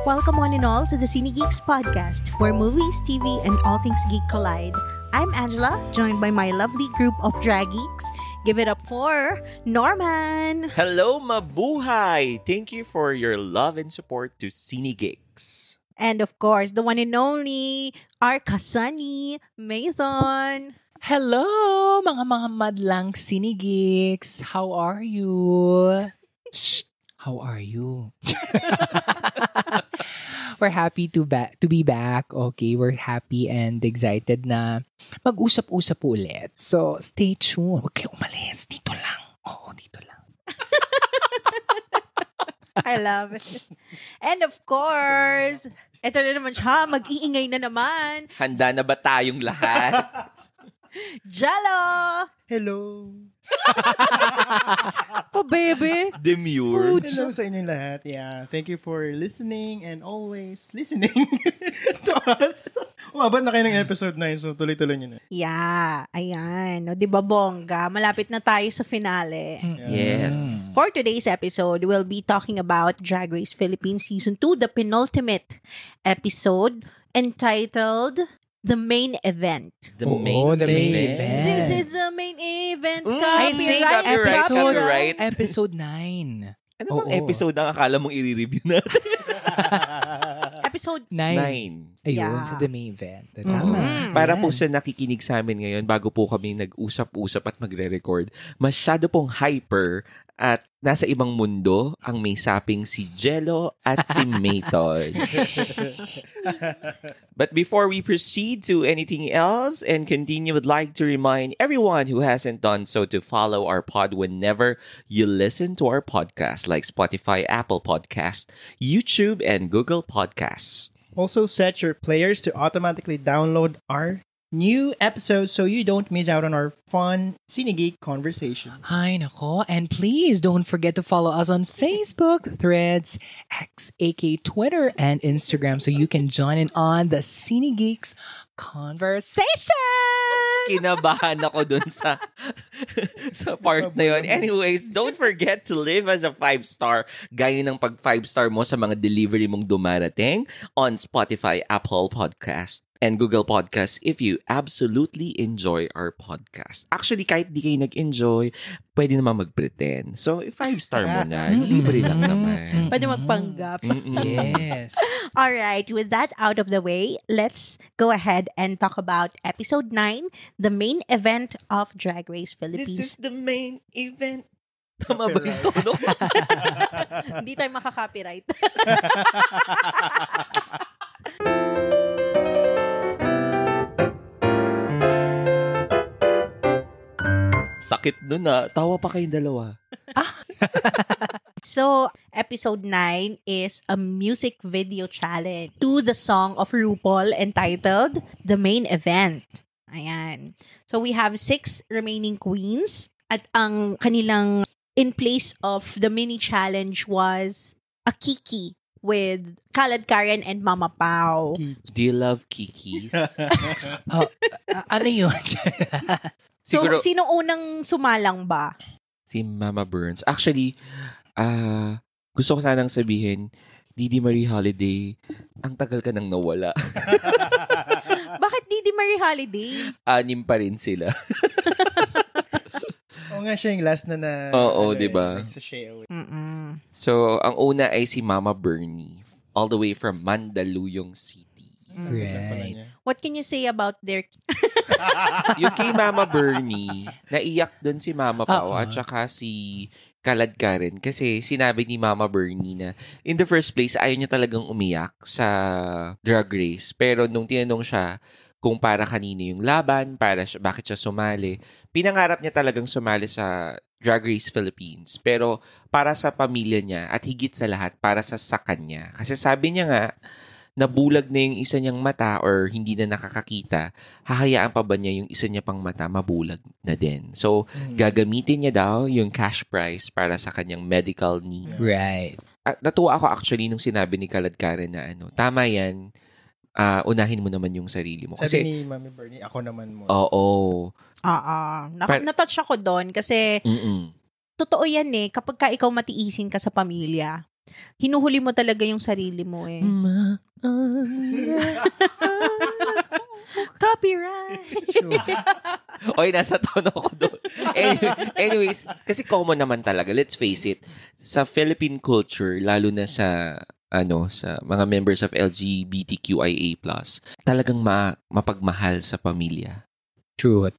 Welcome one and all to the Cine Geeks podcast, where movies, TV, and all things geek collide. I'm Angela, joined by my lovely group of drag geeks. Give it up for Norman. Hello, mabuhay! Thank you for your love and support to Cine Geeks. And of course, the one and only, our Kasani, Mason. Hello, mga madlang Cine Geeks. How are you? Shh. How are you? We're happy to be back. Okay, we're happy and excited na mag-usap-usap ulit. So, stay tuned. Huwag kayo umalis. Dito lang. Oo, dito lang. I love it. And of course, eto na naman siya. Mag-iingay na naman. Handa na ba tayong lahat? Jello! Hello! Po, baby! Demure. Hello sa inyong lahat. Yeah, thank you for listening and always listening to us. Umabot na kayo ng episode 9, so tuloy-tuloy nyo na. Yeah, ayan. O, di ba bongga? Malapit na tayo sa finale. Yes. For today's episode, we'll be talking about Drag Race Philippines Season 2, the penultimate episode entitled The Main Event. The main event. This is the main event. I think copyright. Episode 9. Ano bang episode ang akala mong i-review natin? Episode 9. 9. Ayun, Yeah. sa the main event. Tama. Para po sa nakikinig sa amin ngayon, bago po kami nag-usap-usap at magre-record, masyado pong hyper at nasa ibang mundo ang may saping si Jello at si Mayton. But before we proceed to anything else and continue, would like to remind everyone who hasn't done so to follow our pod whenever you listen to our podcast, like Spotify, Apple Podcasts, YouTube, and Google Podcasts. Also, set your players to automatically download our new episodes so you don't miss out on our fun Cine Geek conversation. Hi, nako. And please don't forget to follow us on Facebook, Threads, X, aka Twitter, and Instagram so you can join in on the Cine Geeks conversation. Kinabahan ako dun sa part na yun. Anyways, don't forget to leave us a 5-star gaya ng pag 5-star mo sa mga delivery mong dumarating on Spotify, Apple Podcast, and Google Podcasts if you absolutely enjoy our podcast. Actually, kahit di kayo nag-enjoy, pwede naman mag-pretend. So, 5-star mo na. Libre lang naman. Pwede magpanggap. Yes. All right, with that out of the way, let's go ahead and talk about episode 9, the main event of Drag Race Philippines. This is the main event. Tama ba yung tono? Hindi tayo makaka-copyright. Sakit nun na. Tawa pa kayong dalawa. So, episode 9 is a music video challenge to the song of RuPaul entitled The Main Event. Ayan. So, we have 6 remaining queens at ang kanilang in place of the mini challenge was a Kiki with Khaled Karen and Mama Pao. Do you love Kikis? Ano yun? So, Siguro, sino unang sumalang ba? si Mama Burns. Actually, gusto ko sanang sabihin, Didi Marie Holiday, ang tagal ka nang nawala. Bakit Didi Marie Holiday? 6 pa rin sila. Oo nga, siya yung last na Oo, diba? nagsashare. Mm-mm. So, ang una ay si Mama Bernie, all the way from Mandaluyong City. Right. What can you say about their... Yung kay Mama Bernie, naiyak doon si Mama Pao at saka si Khaled Karen kasi sinabi ni Mama Bernie na in the first place, ayaw niya talagang umiyak sa Drag Race. Pero nung tinanong siya kung para kanino yung laban, bakit siya sumali, pinangarap niya talagang sumali sa Drag Race Philippines. Pero para sa pamilya niya at higit sa lahat, para sa kanya. Kasi sabi niya nga, nabulag na yung isa niyang mata or hindi na nakakakita, hahayaan pa ba niya yung isa niya pang mata mabulag na din? So, gagamitin niya daw yung cash prize para sa kanyang medical need. Right. Natuwa ako actually nung sinabi ni Khaled Karen na tama yan, unahin mo naman yung sarili mo. Sabi ni Mami Bernie, ako naman mo. Oo. Natouch ako doon kasi totoo yan kapag ka ikaw matiisin ka sa pamilya, hinuhuli mo talaga yung sarili mo eh. Copyright! Oy, nasa tono ko doon. Anyways, kasi common naman talaga. Let's face it. Sa Philippine culture, lalo na sa sa mga members of LGBTQIA+, talagang mapagmahal sa pamilya. Truth.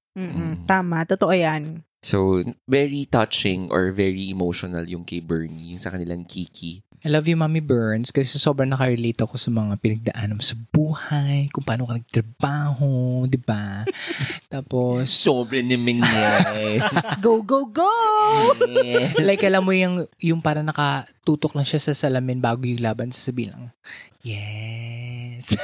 Tama, totoo yan. So, very touching or very emotional yung kay Bernie, yung sa kanilang Kiki. I love you, Mommy Burns, kasi sobrang nakarelate ako sa mga pinagdaanan mo sa buhay, kung paano ka nagtrabaho, di ba? Tapos, Sobrang naming niya. Go, go, go! like, alam mo yung parang nakatutok lang siya sa salamin bago yung laban, sasabihin lang, yes.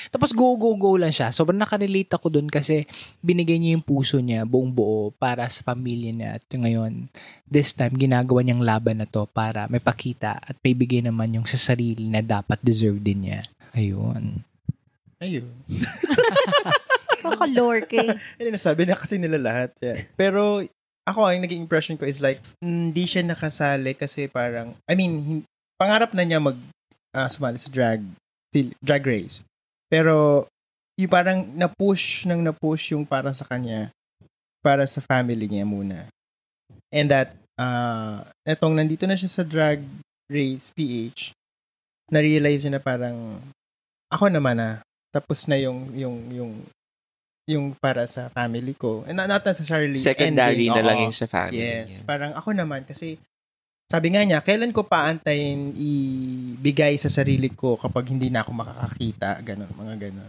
Tapos go lang siya. Sobrang nakarelate ako dun kasi binigay niya yung puso niya, buong buo, para sa pamilya niya. At ngayon, this time, ginagawa niyang laban na to para may pakita at may bigay naman yung sa sarili na dapat deserve din niya. Ayun. Kakalorke. Hindi, nasabi na kasi nila lahat. Yeah. Pero, ako, ang naging impression ko is like, hindi siya nakasali kasi parang, pangarap na niya sumali sa drag race. Pero, yung parang na-push yung para sa kanya, para sa family niya muna. And that, etong nandito na siya sa drag race PH, na-realize na parang, ako naman tapos na yung para sa family ko. And not necessarily secondary ending. na lang yung sa family. Yes. Parang ako naman kasi sabi nga niya, kailan ko pa antayin ibigay sa sarili ko kapag hindi na ako makakakita, ganun, mga ganun.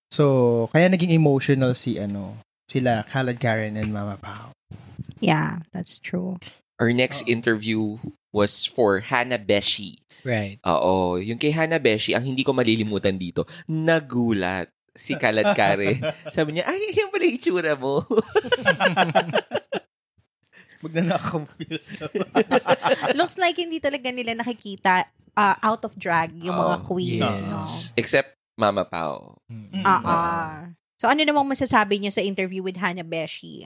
So, kaya naging emotional sila Khaled Karen and Mama Pao. Yeah, that's true. Our next interview was for Hannah Beshi. Right. Oo, yung kay Hannah Beshi, ang hindi ko malilimutan dito, nagulat si Khaled Karen. Sabi niya, ay, yan pala yung itsura mo. Magnanaka-feels na. Looks like hindi talaga nila nakikita out of drag yung mga queens, yes. no? Except Mama Pao. So, ano namang masasabi niyo sa interview with Hannah Beshi?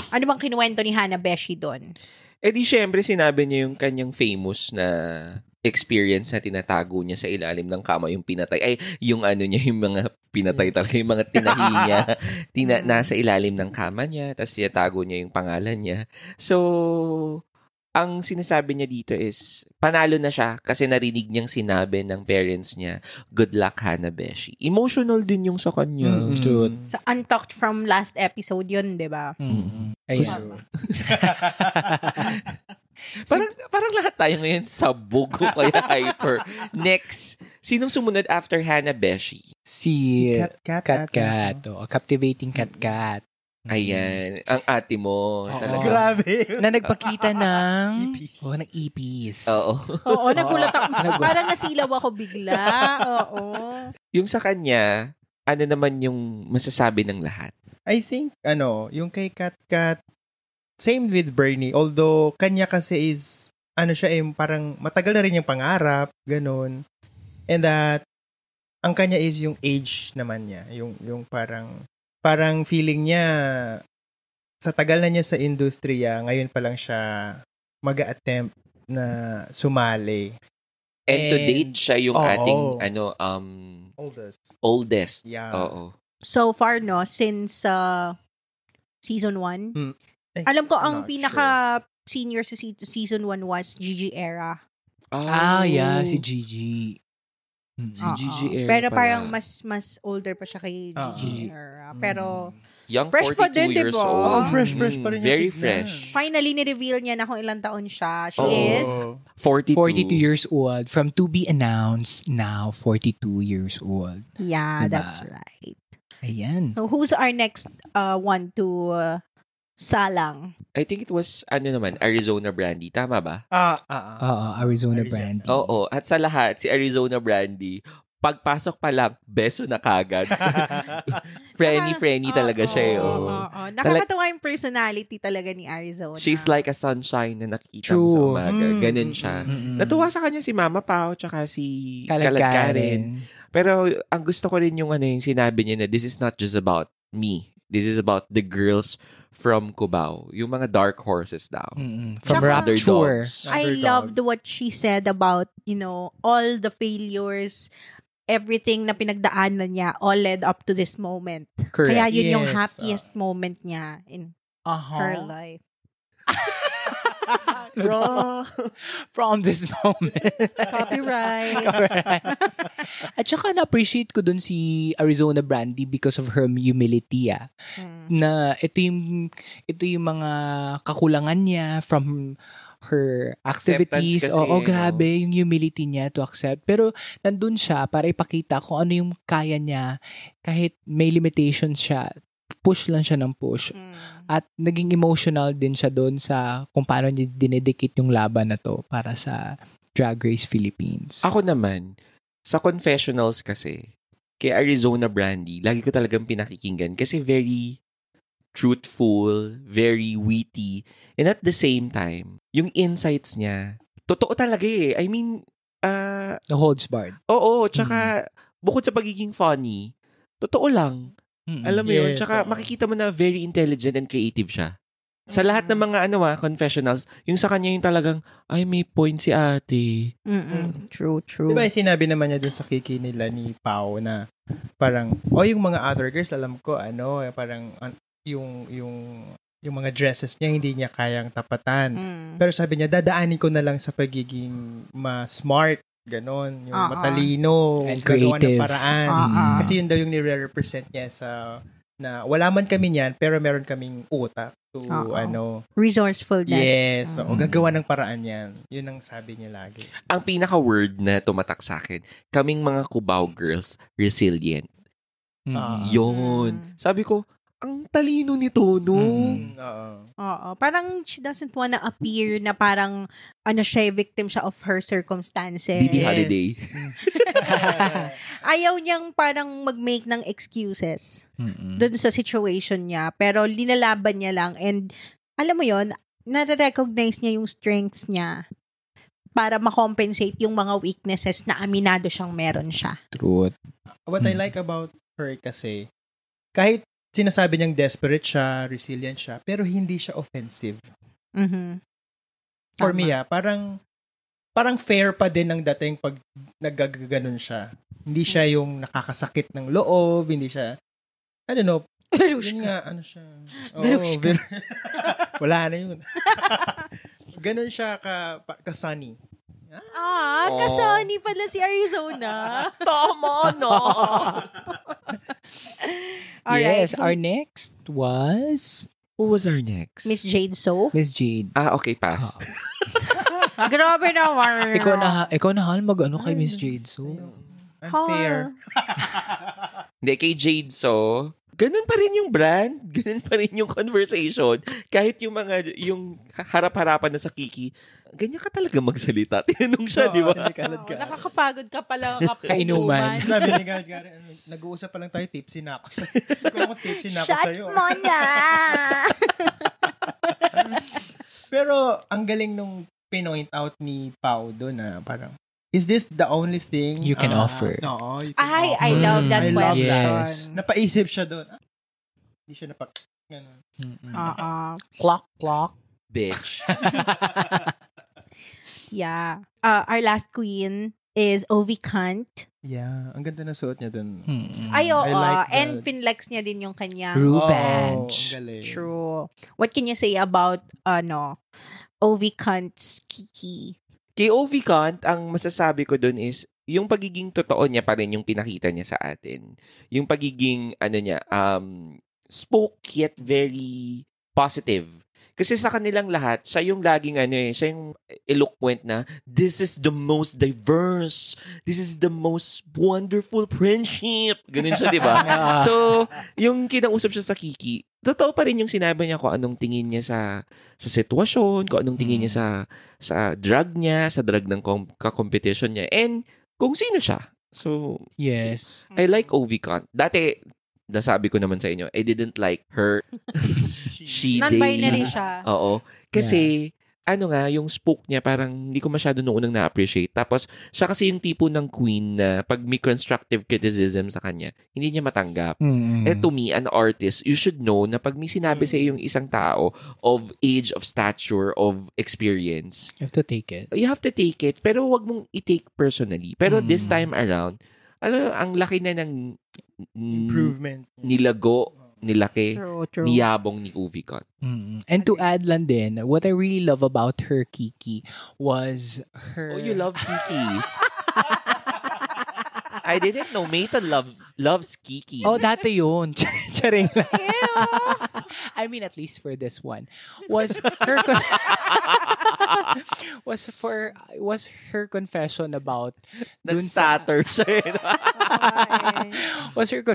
Ano bang kinuwento ni Hannah Beshi doon? Di syempre sinabi niya yung kanyang famous na experience na tinatago niya sa ilalim ng kama, yung pinatay. Ay, yung yung mga pinatay talaga, yung mga tinahi niya. Nasa ilalim ng kama niya, tapos tinatago niya yung pangalan niya. So, ang sinasabi niya dito is, panalo na siya kasi narinig niyang sinabi ng parents niya, good luck, Hannah Beshi. Emotional din yung sa kanya. Truth. Sa Untalked from last episode yun, di ba? Ayun. Parang lahat tayo ngayon sabog o kaya hyper. Next, sinong sumunod after Hannah Beshi? Si Kat. Captivating Kat. Ayan, ang ate mo. Talaga. Grabe. Na nagpakita ng Ipis. ng ipis. Oo. Oo, nagulat ako. Parang nasilaw ako bigla. Oo. Yung sa kanya, ano naman yung masasabi ng lahat? I think, yung kay Kat, same with Bernie. Although, kanya kasi is, siya parang matagal na rin yung pangarap, ganun. And that, ang kanya is yung age naman niya. Yung parang feeling niya, sa tagal na niya sa industriya, ngayon pa lang siya mag-attempt na sumali. And to date, siya yung ating, oldest. Yeah. Oo. So far, no, since season 1, alam ko ang pinaka-senior sa season 1 was Gigi Era. Yeah, si Gigi. Si Gigi Era Pero pala. parang mas older pa siya kay Gigi Era. Pero, Young fresh 42 pa din, years diba? old. Fresh pa rin. Very yung tignan. fresh. finally, ni-reveal niya na kung ilang taon siya. She Oo. is 42 years old. From to be announced, now 42 years old. Yeah, Diba? that's right. Ayan. So, who's our next one to salang? I think it was, Arizona Brandy. Tama ba? Arizona Brandy. Oo. At sa lahat, si Arizona Brandy, pagpasok pa lang, beso na kagad. Friendly talaga siya. Oo. Nakakatawa yung personality talaga ni Arizona. She's like a sunshine na nakita mo sa True. umaga. Ganun siya. Natuwa sa kanya si Mama Pao tsaka si Khaled Khaled Karen. Karen. Pero ang gusto ko rin yung yung sinabi niya na this is not just about me. This is about the girls from Cubao. Yung mga dark horses daw. From Tsaka- Rapture. Underdogs. I Underdogs. loved what she said about, all the failures, everything na pinagdaanan niya, all led up to this moment. Correct. Kaya yun yung Yes, happiest moment niya in her life. From this moment. Copyright. Correct. At saka na-appreciate ko dun si Arizona Brandy because of her humility. Na ito yung mga kakulangan niya from her activities. Acceptance kasi, Oo, grabe yung humility niya to accept. Pero nandun siya para ipakita kung ano yung kaya niya kahit may limitations siya. Push lang siya ng push. At naging emotional din siya doon sa kung paano niya dinedicate yung laban na to para sa Drag Race Philippines. Ako naman, sa confessionals kasi, kay Arizona Brandy, lagi ko talagang pinakikinggan kasi very truthful, very witty, and at the same time, yung insights niya, totoo talaga eh. I mean, The Holds Barred. oo, tsaka bukod sa pagiging funny, totoo lang. Alam mo yun? Yes, Tsaka oo. makikita mo na very intelligent and creative siya. Sa lahat ng mga confessionals, yung sa kanya yung talagang, ay, may point si ate. True. Di ba sinabi naman niya dun sa kiki nila ni Pao na parang, yung mga other girls, alam ko, parang yung mga dresses niya, hindi niya kayang tapatan. Pero sabi niya, dadaanin ko na lang sa pagiging smart, ganon, yung matalino, And gagawa ng creative. paraan. Kasi yun daw yung nire-represent niya na wala man kami niyan, pero meron kaming utak to, Resourcefulness. yes, so, gagawa ng paraan yan. Yun ang sabi niya lagi. Ang pinaka-word na tumatak sa akin, kaming mga Cubao girls, resilient. Yun. Sabi ko, ang talino nito, no? Oo. Oo. Parang she doesn't wanna appear na parang siya, victim siya of her circumstances. Didi Holiday. Ayaw niyang parang mag-make ng excuses dun sa situation niya. Pero linalaban niya lang. And alam mo yon, nare-recognize niya yung strengths niya para makompensate yung mga weaknesses na aminado siyang meron siya. Truth. What I like about her kasi, kahit sinasabi niyang desperate siya, resilient siya, pero hindi siya offensive. For me, parang fair pa din ang dating pag naggaganon siya. Hindi siya yung nakakasakit ng loob, hindi siya, I don't know, yun nga, siya. Verushka. Wala na yun. Ganon siya ka-sunny. Kasani pala si Arizona. Tama na! Alright. Yes, our next was Who was our next? Miss Jade So. Miss Jade. Okay, pass. Grabe naman. Ikaw na hal kay Miss Jade. So, Unfair. Hindi, kay Jade So, ganun pa rin yung brand, ganun pa rin yung conversation. Kahit yung harap-harapan na sa Kiki, ganyan ka talaga magsalita. Tinanong siya, di ba? Nakakapagod ka pala Kainuman. Sabi ni Gary, nag-uusap pa lang tayo, tipsy na ako sa'yo. Kung ako tipsy na ako Shut sa'yo. mo na! Pero, ang galing nung pinoint out ni Pao doon na parang, is this the only thing You can offer. Oo, you can Ay, offer. I love that I love question. that. Yes. Napaisip siya doon. Hindi siya ganun. Clock. Bitch. Yeah. Our last queen is Ovi Kant. Yeah, ang ganda na suot niya doon. Ay, oo. I like that. And pinlex niya din yung kanyang True Oh, badge. ang galing. true. What can you say about, Ovi Kant's Kiki? Kay Ovi Kant, ang masasabi ko dun is, yung pagiging totoo niya pa rin yung pinakita niya sa atin. Yung pagiging, spoke yet very positive. Kasi sa kanilang lahat, siya yung laging siya yung eloquent na, this is the most diverse, this is the most wonderful friendship. Ganun siya, di ba? So, yung kinausap siya sa Kiki, totoo pa rin yung sinabi niya kung anong tingin niya sa sitwasyon, kung anong tingin niya sa drug niya, sa drug ng ka-competition niya, and kung sino siya. So, Yes. I like Ovi Kant. Dati, nasabi ko naman sa inyo, I didn't like her. She, Non-binary they. siya. Oo. Kasi, yung spoke niya, parang hindi ko masyado noong unang na-appreciate. Tapos, siya kasi yung tipo ng queen na pag may constructive criticism sa kanya, hindi niya matanggap. To me, an artist, you should know na pag may sinabi sa yung isang tao of age, of stature, of experience, You have to take it. you have to take it, pero wag mong i-take personally. Pero this time around, ang laki na ng Improvement. nilaki, True. niyabong ni Uvicon. And to add lang din, what I really love about her Kiki was her... Oh, you love Kikis. I didn't know Mayton loves Kiki. Oh, dati yun. Charing lang. I mean, at least for this one. Was her was her confession about Nag-stutter siya. was her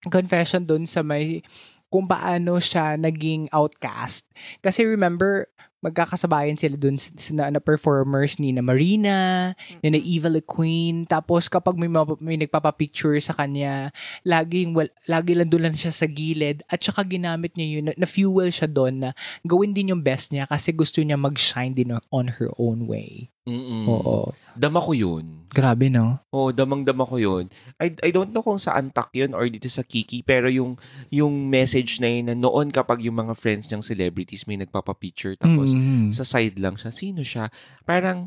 confession dun sa may kung paano siya naging outcast. Kasi remember, magkakasabayan sila dun na performers ni na Marina, ni na Evil Queen. Tapos kapag may nagpapapicture sa kanya, lagi lang doon lang siya sa gilid. At saka ginamit niya yun, na-fuel siya doon na gawin din yung best niya kasi gusto niya mag-shine din on her own way. Oo. Dama ko yun. Grabe, no? Oh, damang-dama ko yun. I don't know kung saan tak yun or dito sa Kiki, pero yung message na yun na noon kapag yung mga friends niyang celebrities may nagpapapicture tapos sa side lang siya, sino siya? Para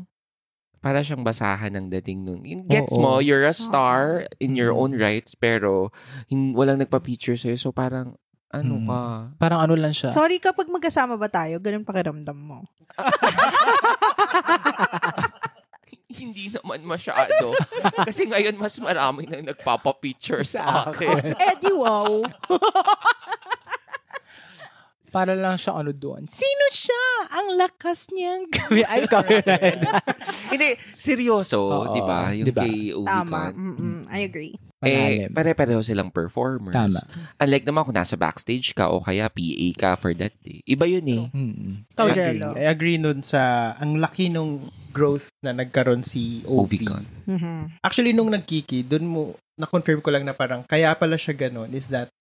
siyang basahan ng dating nun. Gets mo, you're a star in your own rights, pero walang nagpa-picture sa'yo. So parang, ka? Parang ano lang siya. Sorry, kapag magkasama ba tayo, ganun pakiramdam mo? Hindi naman masyado. Kasi ngayon mas marami nang nagpapapicture sa akin. Eddie, wow. Para lang siya doon. Sino siya? Ang lakas niyang gawin. Ay, copyright. Hindi, seryoso, di ba? Yung diba? kay Uvicon. Tama. I agree. Malalim. Pare-pareho silang performers. Tama. Unlike naman kung nasa backstage ka o kaya PA ka for that day. Iba yun eh. Ikaw, I Jello. agree nun sa ang laki nung growth na nagkaroon si Uvicon. Actually, nung nagkiki, dun na-confirm ko lang na parang kaya pala siya ganun is that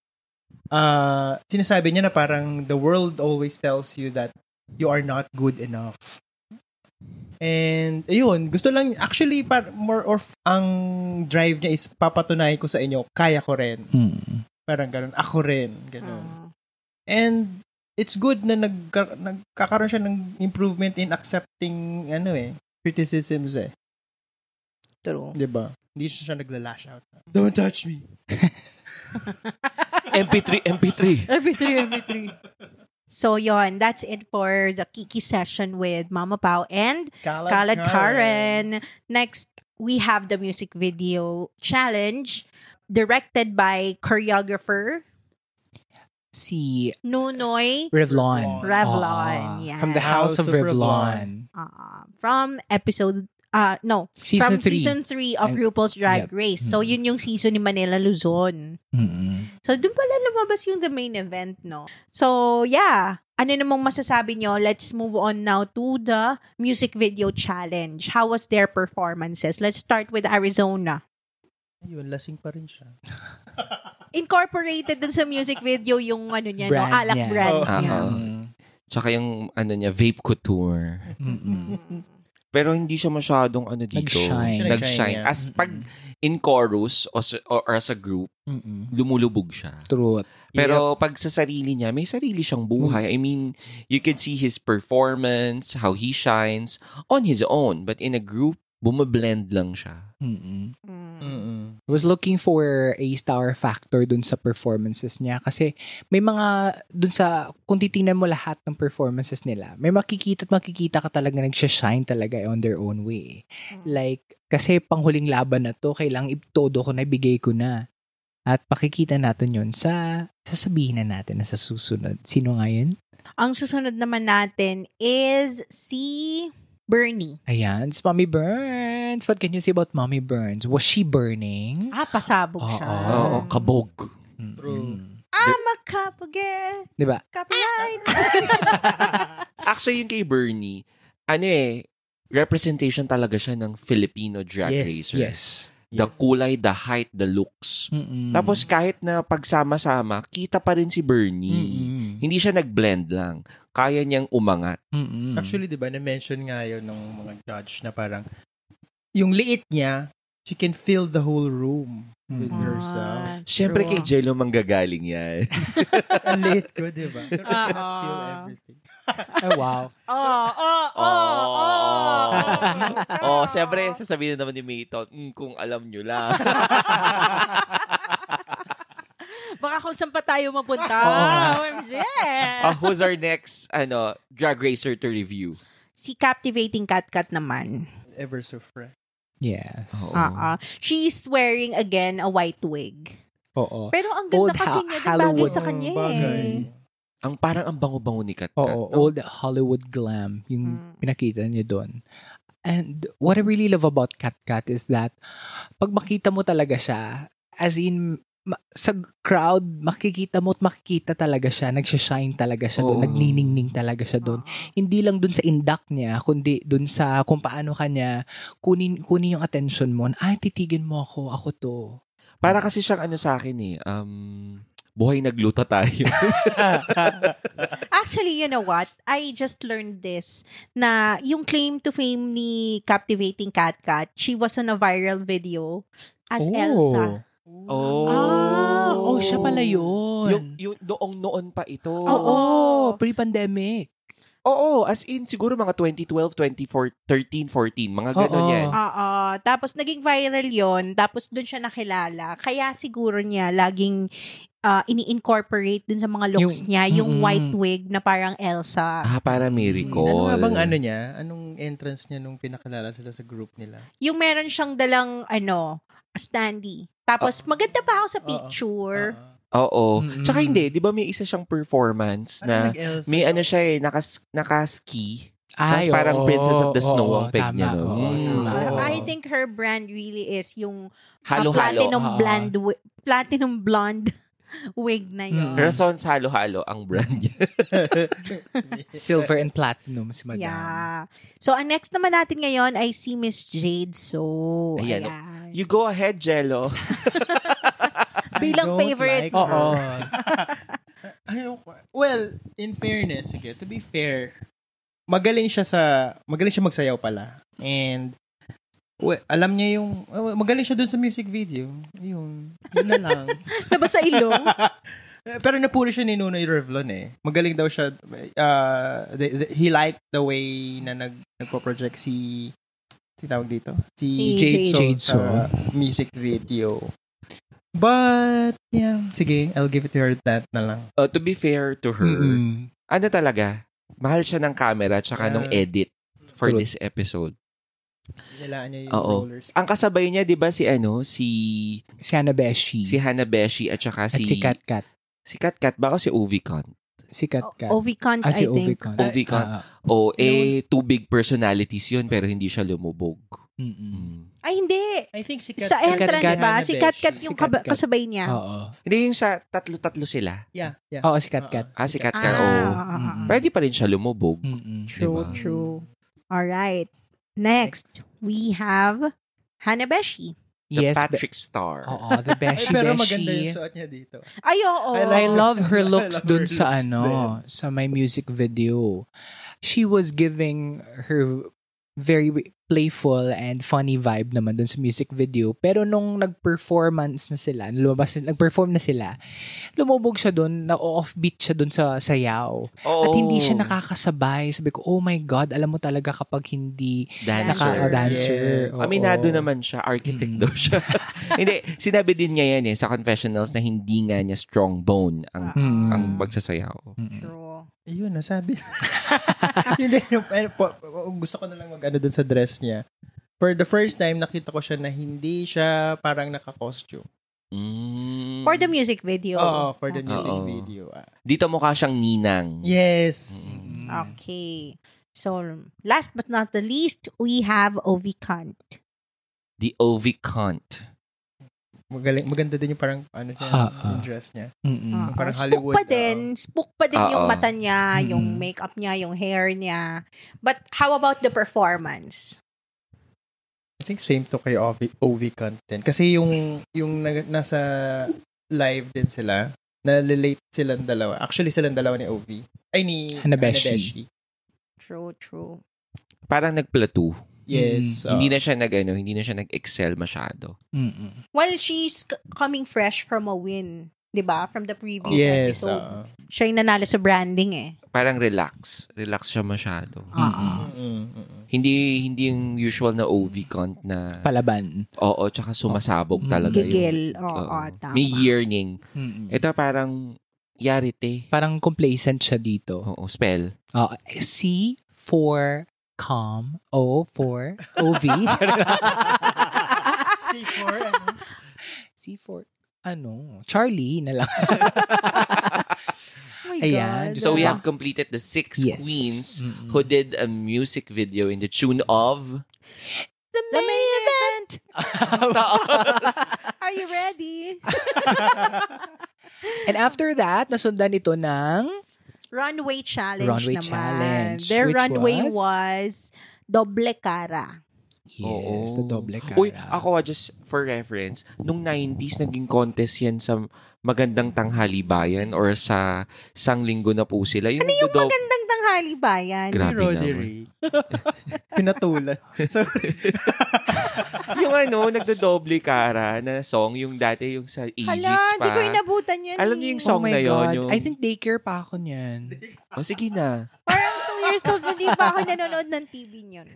sinasabi niya na parang the world always tells you that you are not good enough. And ayun, gusto lang actually more of ang drive niya is papatunayan ko sa inyo, kaya ko rin. Parang ganun, ako rin, ganun. And it's good na nagkakaroon siya ng improvement in accepting criticisms eh. True. 'Di ba? Hindi siya nagla-lash out. Don't touch me. MP3. So, yon, that's it for the Kiki session with Mama Pao and Khaled Karen. Next, we have the music video challenge directed by choreographer Si Nunoy Revlon. Yeah. From the House of Revlon. From episode Season 3. season 3 of RuPaul's Drag Race. So, yun yung season ni Manila Luzon. So, dun pala lumabas yung the main event, no? So, yeah. Ano namang masasabi nyo? Let's move on now to the music video challenge. How was their performances? Let's start with Arizona. Ayun, lasing pa rin siya. Incorporated dun sa music video yung niya, Brand alak niya. brand niya. Tsaka yung niya, vape couture. Pero hindi siya masyadong dito. Nag-shine. Yeah. As pag in chorus or as a group, lumulubog siya. Truth. Pero pag sa sarili niya, may sarili siyang buhay. I mean, you could see his performance, how he shines on his own. But in a group, bumablend lang siya. I was looking for a star factor dun sa performances niya kasi may mga dun sa kung titingnan mo lahat ng performances nila, may makikita ka talaga nagsha-shine talaga on their own way. Like kasi panghuling laban na to, kailangang itodo ko na, bigay ko na. At pakikita natin yun sasabihin na natin na sa susunod. Sino nga yun? Ang susunod naman natin is si Bernie. Ayan, si Mommy Burns. What can you say about Mommy Burns? Was she burning? Pasabog siya. Oo, kabog. True. Makapag Diba? Copyright. Actually, yung kay Bernie, representation talaga siya ng Filipino drag racer. Yes. The kulay, the height, the looks. Tapos kahit na pagsama-sama, kita pa rin si Bernie. Hindi siya nag-blend lang. Kaya niyang umangat. Actually, di ba, na-mention nga yun ng mga judge na parang yung liit niya, she can fill the whole room with herself. Siyempre true. kay Jello manggagaling yan. Ang liit ko, di ba? Pero I cannot feel everything. Oh, wow. Siyempre, sasabihin na naman ni Mayton, kung alam nyo lang. Baka kung saan pa tayo mapunta. OMG. Who's our next drag racer to review? Si Captivating Kat naman. Ever so fresh. Yes. She's wearing again a white wig. Oo. Pero ang ganda Old kasi niya, bagay Hollywood. sa kanya Parang ang bango-bango ni Kat. Oo, old Hollywood glam yung pinakita niya doon. And what I really love about Kat is that pag makita mo talaga siya, as in, sa crowd, makikita talaga siya, nagsha-shine talaga siya doon, nagniningning talaga siya doon. Hindi lang doon sa indak niya, kundi doon sa kung paano kanya kunin yung attention mo. Ay, titigin mo ako to. Para kasi siyang sa akin buhay nagluto tayo. Actually, you know what? I just learned this na yung claim to fame ni Captivating Kat, she was on a viral video as Elsa. Siya pala yun. Yung noon pa ito. Oo, pre-pandemic. Oo, as in siguro mga 2012, 2013, 14, mga gano'n yan. Tapos naging viral yon, tapos doon siya nakilala. Kaya siguro niya laging ini-incorporate dun sa mga looks niya, yung white wig na parang Elsa. Para miracle. Ano nga bang niya? Anong entrance niya nung pinakilala sila sa group nila? Yung meron siyang dalang standee. Tapos maganda pa ako sa picture. Oo. Tsaka hindi, di ba may isa siyang performance na may siya naka-ski. Tapos parang Princess of the Snow ang peg niya. I think her brand really is yung halo-halo. Platinum blonde wig na yun. Razons halo-halo ang brand niya. Silver and platinum si Madam. Yeah. So, ang next naman natin ngayon ay si Miss Jade. So, ayan. You go ahead, Jello. Bilang favorite. Well, in fairness, to be fair, magaling siya magsayaw pala. And alam niya magaling siya dun sa music video. Yun na lang. Nabasa ilong? Pero napuli siya ni Nunoy Revlon Magaling daw siya. He liked the way na nagpo-project si tawag dito? Si Jade sa music video. But, yeah. Sige, I'll give it to her that na lang. To be fair to her, talaga, mahal siya ng camera tsaka nung edit for this episode. Nilaan niya yung rollers. Ang kasabay niya, di ba, si Hannah Beshi. Si Hannah Beshi at saka si Kat. Si Kat, baka si Ovicon. Si Kat. Ovicon, I think. Ovicon. Two big personalities yun, pero hindi siya lumubog. Ay, hindi. I think si Kat. Sa entrance ba? Si Kat yung kasabay niya. Oo. Hindi yung sa tatlo sila. Yeah. Oo, si Kat. Si Kat. Pwede pa rin siya lumubog. True. Alright. Next, we have Hannah Beshi. The Patrick Star. Oo, the Beshi. Pero maganda yung suot niya dito. Ay, oo. I love her looks dun sa sa my music video. She was giving her very playful and funny vibe naman dun sa music video. Pero nung nagperform na sila, lumubog siya dun, na-offbeat siya dun sa sayaw. At hindi siya nakakasabay. Sabi ko, oh my God, alam mo talaga kapag hindi dancer. Yes. Aminado naman siya, architect daw siya. Hindi, sinabi din niya yan sa confessionals na hindi nga niya strong bone ang pagsasayaw. True. Ayun, nasabi. Hindi, gusto ko na lang dun sa dress niya. For the first time, nakita ko siya na hindi siya parang naka-costume. For the music video. For the music video. Dito mukha siyang ninang. Yes. Okay. So, last but not the least, we have Ovicon. The Ovicon. Maganda din yung parang yung dress niya. Parang Hollywood. Spook pa din yung mata niya, yung makeup niya, yung hair niya. But how about the performance? I think same to kay Ovicon din. Kasi yung nasa live din sila, na-relate silang dalawa. Actually, silang dalawa ni Ovi. Ay, ni Hanabeshi. True. Parang nag-plateau. Yes. Hindi na siya hindi na siya nag-excel masyado. Well, she's coming fresh from a win. 'Di ba? From the previous Yes. episode. Siya yung nanalo sa branding eh. Parang relax siya masyado. Hindi yung usual na OV cont na Palaban. oo, tsaka sumasabog talaga Gigil. Oo. Tama. May yearning. Ito parang yarite. Parang complacent siya dito. Oo, spell. C for calm, O for OV. C for Charlie na lang. Oh my Ayan. God. So we have completed the 6 queens who did a music video in the tune of the main event. Are you ready? And after that, nasundan ito ng Runway challenge Runway naman. challenge, Their which runway was? was doble cara. Yes, the doble cara. Uy, ako just for reference, nung 90s naging contest yan sa Magandang Tanghali Bayan or sa Sanglinggo na po sila. Yung Magandang tanghali bayan. Grabe Roddy naman. Ray. Pinatulan. Yung nagdodoble cara na song, yung dati yung sa 80s Hala, pa. hindi ko inabutan yan. Alam niyo yung Oh song my na yun? God. Yung... I think daycare pa ako niyan. sige na. Parang 2 years old, hindi pa ako nanonood ng TV niyon.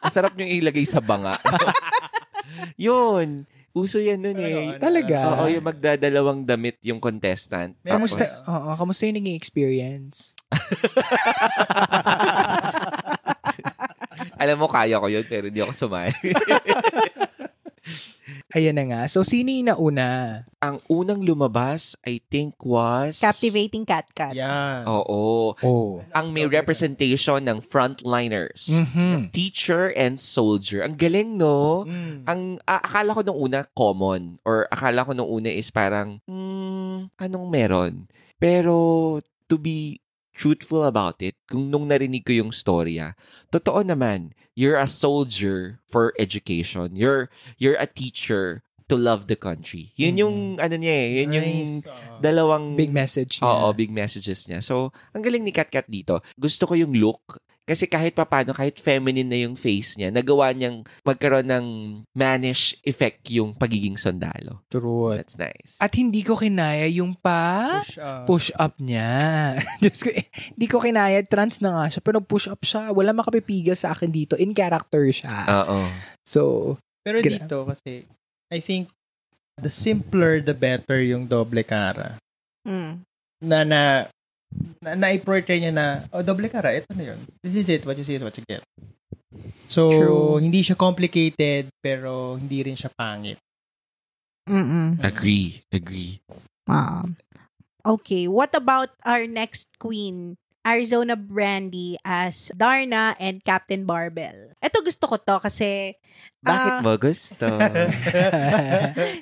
Masarap niyong ilagay sa banga. Yun. Uso yan nun eh. Talaga? Oo, yung magdadalawang damit yung contestant. Kamusta, Tapos, kamusta yung naging experience? alam mo, kaya ko yun, pero hindi ako sumali. Ayan na nga. So, sino yung nauna? Ang unang lumabas, I think, was... Captivating Cat. Ah. Oo. Ang may representation ng frontliners. Teacher and soldier. Ang galing, no? Ang akala ko nung una, common. Or akala ko nung una is parang, anong meron? Pero, to be truthful about it, kung nung narinig ko yung storya, totoo naman, you're a soldier for education. You're a teacher to love the country. Yun yung, yun yung dalawang... Big message niya. Oo, big messages niya. So, ang galing ni Kat dito. Gusto ko yung look. Kasi kahit papano, kahit feminine na yung face niya, nagawa niyang magkaroon ng mannish effect yung pagiging sundalo. True. That's nice. At hindi ko kinaya yung push up niya. Diyos ko, hindi ko kinaya. Trans na nga siya. Pero push up siya. Wala makapipigil sa akin dito. In character siya. Oo. So, pero dito kasi, I think, the simpler, the better yung doble cara. Na-portray niya na, doble cara, ito na yun. This is it. What you see is what you get. So, hindi siya complicated, pero hindi rin siya pangit. Agree. Okay, what about our next queen? Arizona Brandy as Darna and Captain Barbell. Ito gusto ko to kasi... Bakit mo gusto?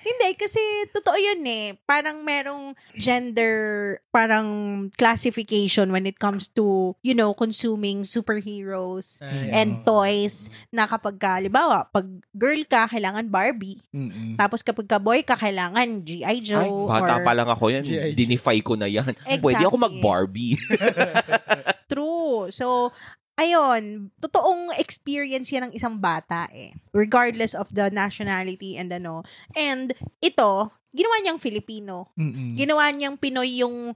Hindi, kasi totoo yun eh. Parang merong gender, parang classification when it comes to, consuming superheroes and toys na kapag halimbawa, pag girl ka, kailangan Barbie. Tapos kapag ka boy ka, kailangan G.I. Joe. Bata pa lang ako yan. Dinify ko na yan. Exactly. Pwede ako mag-Barbie. True. So, ayun, totoong experience yan ng isang bata eh. Regardless of the nationality and ano. And ito, ginawa niyang Filipino. Ginawa niyang Pinoy yung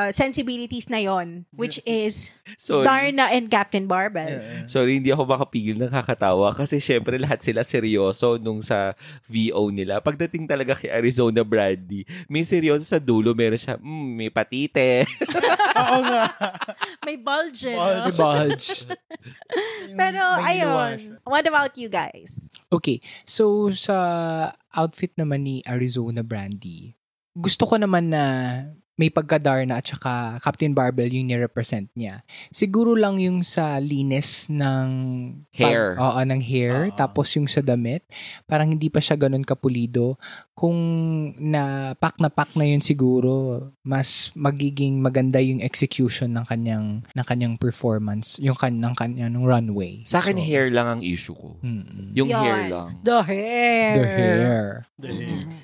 sensibilities na yon, which is Darna and Captain Barbell. Sorry, hindi ako makapigil ng kakatawa kasi syempre lahat sila seryoso nung sa VO nila. Pagdating talaga kay Arizona Brandy, may seryoso sa dulo, meron siya, may patite. Oo nga. May bulge. May bulge. Pero, ayun. What about you guys? Okay. So, sa outfit naman ni Arizona Brandy, gusto ko naman na may pagka-Darna at saka Captain Barbell yung ni-represent niya. Siguro lang yung sa linis ng hair. Ng hair. Tapos yung sa damit, parang hindi pa siya ganun kapulido. Kung na pack na yun siguro, mas magiging maganda yung execution ng kanyang performance, yung kanyang runway. Sa akin, hair lang ang issue ko. Yung hair lang. The hair.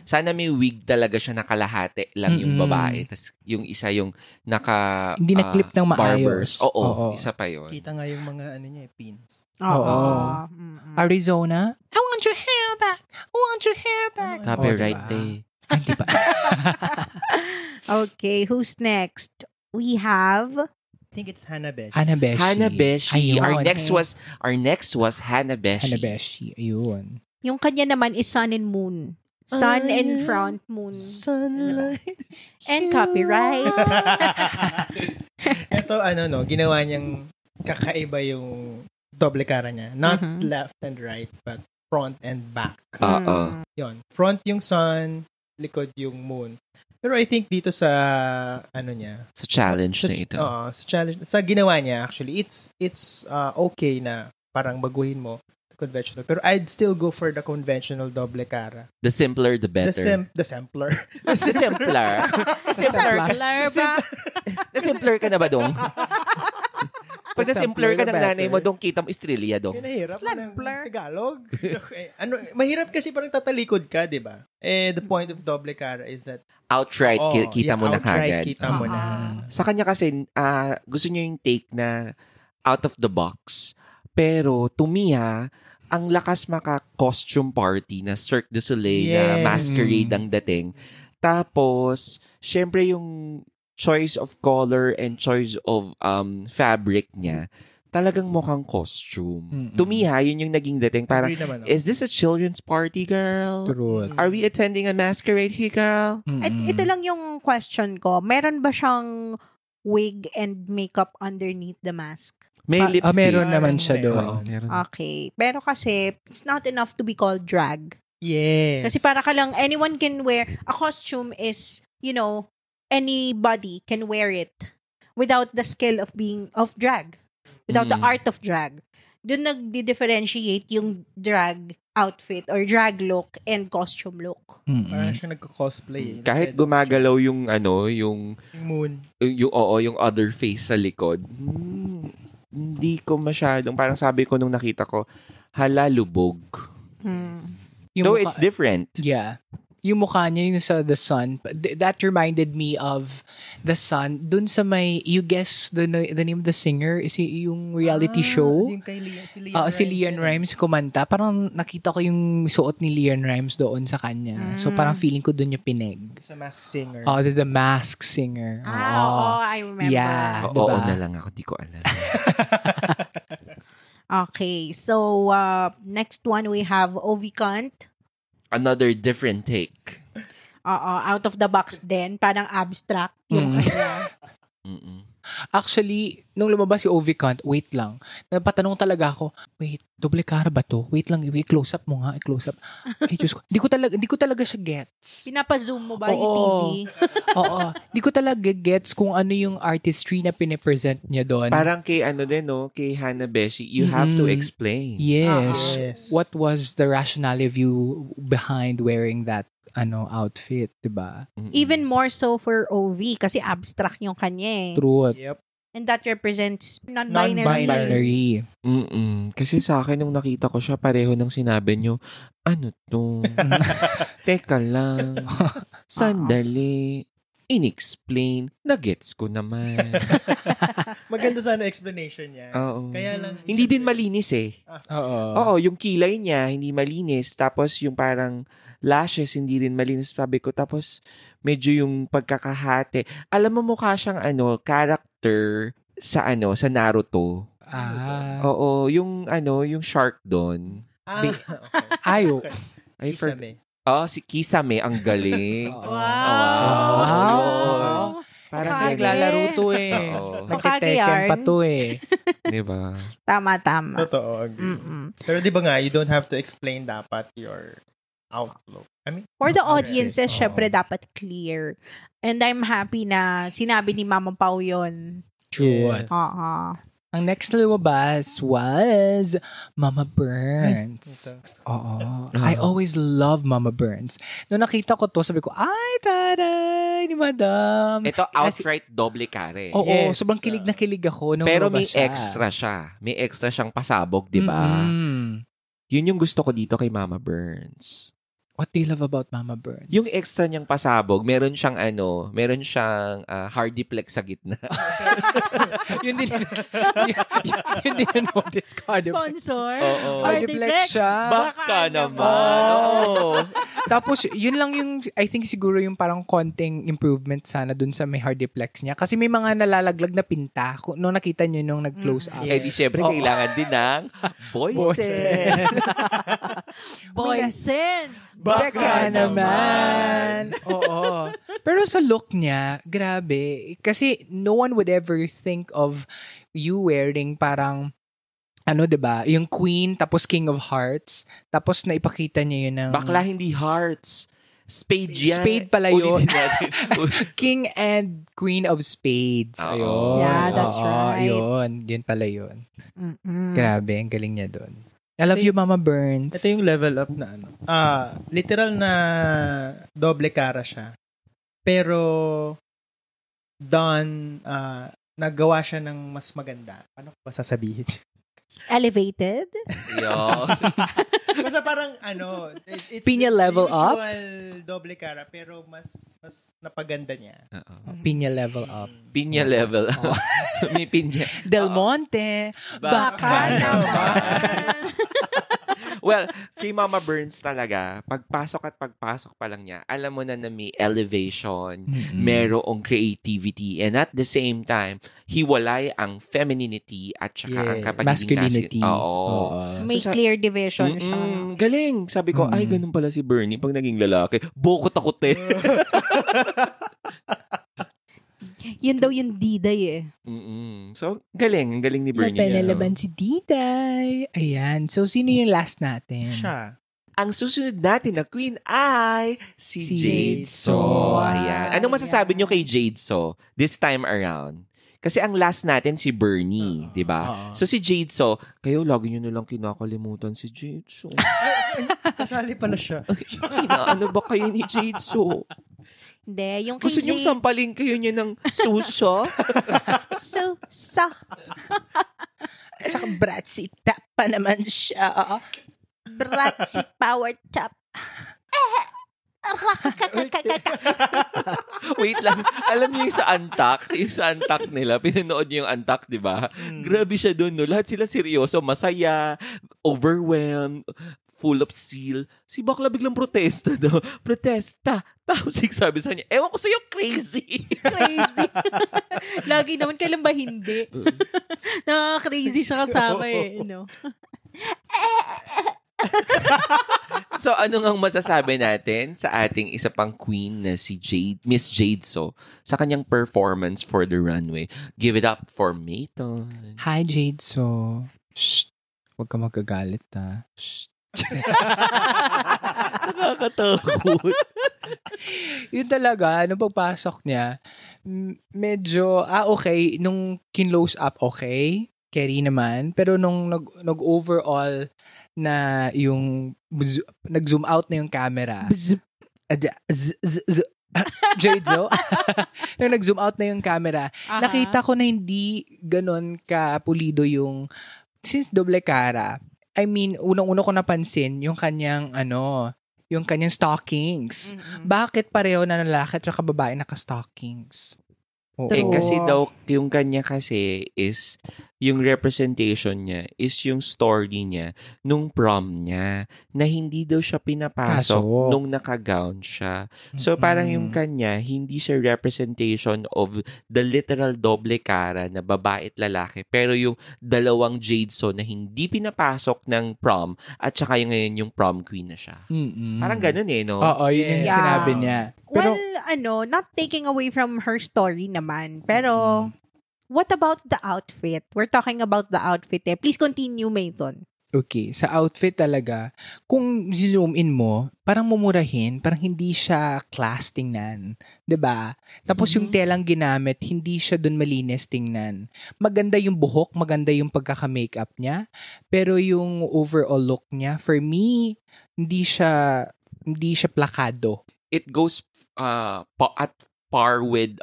Sana may wig talaga siya na kalahati lang yung babae. Tapos yung isa yung Hindi na-clip ng barbers. maayos. Oo, isa pa yun. Kita nga yung mga pins. Oo. Arizona, I want your hair back. I want your hair back. Copyright diba? day. Ay, di ba? Okay, who's next? We have I think it's Hanabeshi. Hanabeshi. Ayun. Our next was Hanabeshi. Hanabeshi. Ayun. yung kanya naman is Sun and Moon. Sun and Front Moon. Sunlight. And copyright. Ito, ginawa niyang kakaiba yung doble cara niya. Not left and right, but front and back. Oo. Yun. Front yung sun, likod yung moon. Pero I think dito sa, Sa challenge na ito. Sa challenge, sa ginawa niya, actually, it's okay na parang baguhin mo conventional. Pero I'd still go for the conventional doble cara. The simpler, the better. The simpler. The simpler. The simpler. ba? The simpler ka na ba dong? Pag na simpler ka ng better. nanay mo, dong kita mo Estrella dong. Nahirap Simpler. ng Tagalog. Okay. Mahirap kasi parang tatalikod ka, di ba? The point of doble cara is that Outright, kita mo na outright kagad. kita mo na. Sa kanya kasi, gusto niya yung take na out of the box. Pero, to me ang lakas maka-costume party na Cirque du Soleil na masquerade ang dating. Tapos, syempre yung choice of color and choice of fabric niya, talagang mukhang costume. To me yun yung naging dating. Parang, Agree naman ako. is this a children's party, girl? True. Are we attending a masquerade here, girl? At ito lang yung question ko. Meron ba siyang wig and makeup underneath the mask? May lipstick. Meron naman siya Meron. doon. Oo, meron. Okay. Pero kasi, it's not enough to be called drag. Yes. Kasi para ka lang, anyone can wear, a costume is, anybody can wear it without the skill of drag. Without the art of drag. Doon nagdi-differentiate yung drag outfit or drag look and costume look. Parang siya nagko-cosplay. Kahit gumagalaw yung yung moon. yung other face sa likod. Hindi ko masyadong, parang sabi ko nung nakita ko, hala, lubog. Though it's different. Yeah. Yung mukha niya, yung sa The Sun, that reminded me of The Sun. Dun sa may, you guess the name of the singer? Is yung reality show? Si Leon Rimes kumanta. Parang nakita ko yung suot ni Leon Rimes doon sa kanya. So parang feeling ko dun yung pineg. Sa Masked Singer. Oh, the Masked Singer. I remember. Yeah. Oo Diba? na lang ako, di ko alam. Okay, so next one we have Ovi Kant. Another different take. Out of the box din. Parang abstract yung kanya. Actually, nung lumabas si Ovi Kant, wait lang. Napatanong talaga ako, wait, doble cara ba to? Wait lang, i-close up mo nga, i-close up. Ay, Diyos ko, di ko talaga siya gets. Pinapazoom mo ba yung Oo. TV? Oo. Di ko talaga gets kung ano yung artistry na pinipresent niya doon. Parang kay kay Hanabeshi, you have to explain. Yes. Yes. What was the rationale of you behind wearing that outfit, diba? Even more so for Ovi kasi abstract yung kanya eh. Truth. Yep. And that represents non-binary. Non-binary. Kasi sa akin, nung nakita ko siya, pareho ng sinabi nyo, ano to? Teka lang. Sandali. In-explain. Nagets ko naman. Maganda sana explanation niya. Oo. Kaya lang. Hindi din malinis eh. Oo. Oo, yung kilay niya, hindi malinis. Tapos yung parang lashes, hindi rin malinis, sabi ko. Tapos, medyo yung pagkakahati. Alam mo, mukha siyang character sa Naruto. Oo, yung shark doon. Okay. Ayo. I forgot. Kisame. Si Kisame, ang galing. Wow. Parang Kage. Naglalaro to eh. Oo. Nagtiteken pa to eh. Diba? Tama. Totoo. Agree. Pero di ba nga, you don't have to explain dapat your outlook. I mean, For the audiences, Oo. syempre dapat clear. And I'm happy na sinabi ni Mama Pao yun. True. Yes. Ang next na lumabas was Mama Burns. Oo. I always love Mama Burns. Nung nakita ko to, sabi ko, ay, taray, ni Madam. Ito, outright doble kare. Oo, Yes. sobrang kilig na kilig ako nung Pero may lumabas siya. extra siya. May extra siyang pasabog, di ba? Mm-mm. Yun yung gusto ko dito kay Mama Burns. What do you love about Mama Burns? Yung extra niyang pasabog, meron siyang hardiplex sa gitna. yun din notice ko. Sponsor? Oo. Hardiplex siya. Baka naman. Oo. Tapos, yun lang yung, I think siguro yung parang konting improvement sana dun sa may hardiplex niya. Kasi may mga nalalaglag na pinta. Nung nakita nyo nung nag-close up. Eh di syempre, kailangan din ng boysen. Boysen! Baka naman. Oo. Pero sa look niya, grabe. Kasi no one would ever think of you wearing parang, diba? Yung Queen, tapos King of Hearts. Tapos naipakita niya yun ng... Bakla, hindi hearts. Spade yan. Spade pala yun. Ulitin natin. King and Queen of Spades. Oo. Ayun. Yeah, that's right. Yun pala yun. Mm-mm. Grabe, ang galing niya doon. I love you, Mama Burns. Ito yung level up na literal na doble cara siya. Pero nagawa siya ng mas maganda. Ano ba sasabihin? Elevated? Yo. Basta parang it's Pinya level up? usual doble cara pero mas napaganda niya. Pinya level up. Pinya level. May pinya. Del Monte. Baka naman. Well, kay Mama Burns talaga, pagpasok pa lang niya, alam mo na may elevation, merong creativity, and at the same time, hiwalay ang femininity at saka ang masculinity. Oo. May clear division siya. Galing. Sabi ko, ay, ganun pala si Bernie pag naging lalaki. Bokot ako, te. Yun daw yung Diday So, galing. Ang galing ni Bernie. Napanalaban si Diday. Ayan. So, sino yung last natin? Siya. Ang susunod natin na queen ay si Jade So. Wow. Ayan. Anong masasabi nyo kay Jade So this time around? Kasi ang last natin si Bernie, di ba? So si Jade So, kayo lagi nyo nalang kinakalimutan si Jade So. Kasali pala siya. Ano ba kayo ni Jade So? Hindi, yung kay Gusto niyong sampalin kayo niya ng suso? Susa. At saka Bratzy tap pa naman siya. Bratzy power tap. Wait lang. Alam niyo yung sa Antak nila, pinanood niyo yung Antak, di ba? Grabe siya doon, no? Lahat sila seryoso, masaya, overwhelmed, full of zeal. Si Bakla biglang protesta daw. Protesta. Tapos sabi sa niya, ewan ko sa'yo, crazy. Crazy. Lagi naman, kailan ba hindi? Nakaka-crazy siya kasama no? So, ano ngang masasabi natin sa ating isa pang queen na si Miss Jade So, sa kanyang performance for the runway? Give it up for Mayton. Hi, Jade So. Shh. Huwag ka magagalit, ha. Shh. Nakakatakot. Yun talaga, nung pagpasok niya, medyo, okay, nung kinlose up, okay, carry naman, pero nung nag-overall na yung, nag-zoom out na yung camera, Jade So, nung nag-zoom out na yung camera, nakita ko na hindi ganon ka-pulido yung, since doble cara, I mean, unang-una ko napansin yung kanyang stockings. Bakit pareho na lalaki at saka babae naka-stockings? Kasi daw, yung kanya kasi is, yung representation niya is yung story niya nung prom niya na hindi daw siya pinapasok nung naka-gown siya. So, parang yung kanya, hindi siya representation of the literal doble cara na babae at lalaki. Pero yung dalawang Jade So na hindi pinapasok ng prom at saka yung ngayon yung prom queen na siya. Parang ganun no? Oo, yun yung sinabi niya. Pero, not taking away from her story naman. Pero, what about the outfit? We're talking about the outfit Please continue, Mayton. Okay, sa outfit talaga, kung zoom in mo, parang mumurahin, parang hindi siya class tingnan. 'Di ba? Tapos yung telang ginamit, hindi siya dun malinis tingnan. Maganda yung buhok, maganda yung pagkaka-makeup niya, pero yung overall look niya, for me, hindi siya plakado. It goes at par with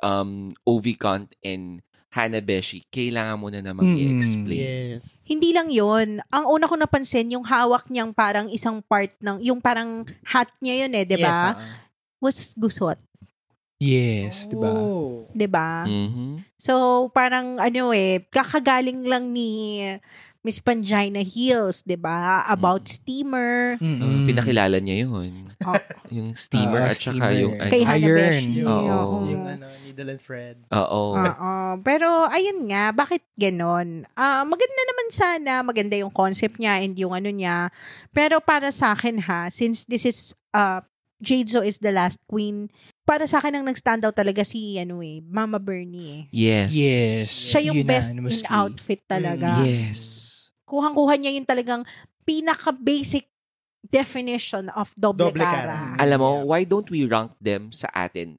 Ovicant and Hanabeshi, kailangan mo na namang i-explain. Yes. Hindi lang yon. Ang una ko napansin, yung hawak niyang parang isang part ng, yung parang hat niya yun di ba? Yes, Was gusot. Yes, diba? Oh. Di ba? Mhm. So, parang kakagaling lang ni Miss Pangina Hills, di ba? About steamer. Pinakilala niya yun. Oh, Yung steamer at saka steamer. yung kay Iron. Hanabeshi. Oo. Yung needle and thread. Oo. Pero, ayun nga, bakit ganon? Maganda naman sana, maganda yung concept niya and yung ano niya. Pero para sa akin since this is, Jade Zo is the last queen, para sa akin ang nag-stand out talaga si, Mama Bernie Yes. Yes. Siya yung best in Unanimously. outfit talaga. Yes. Kuhang-kuha niya yung talagang pinaka-basic definition of doble Doble cara. cara. Alam mo, why don't we rank them sa atin?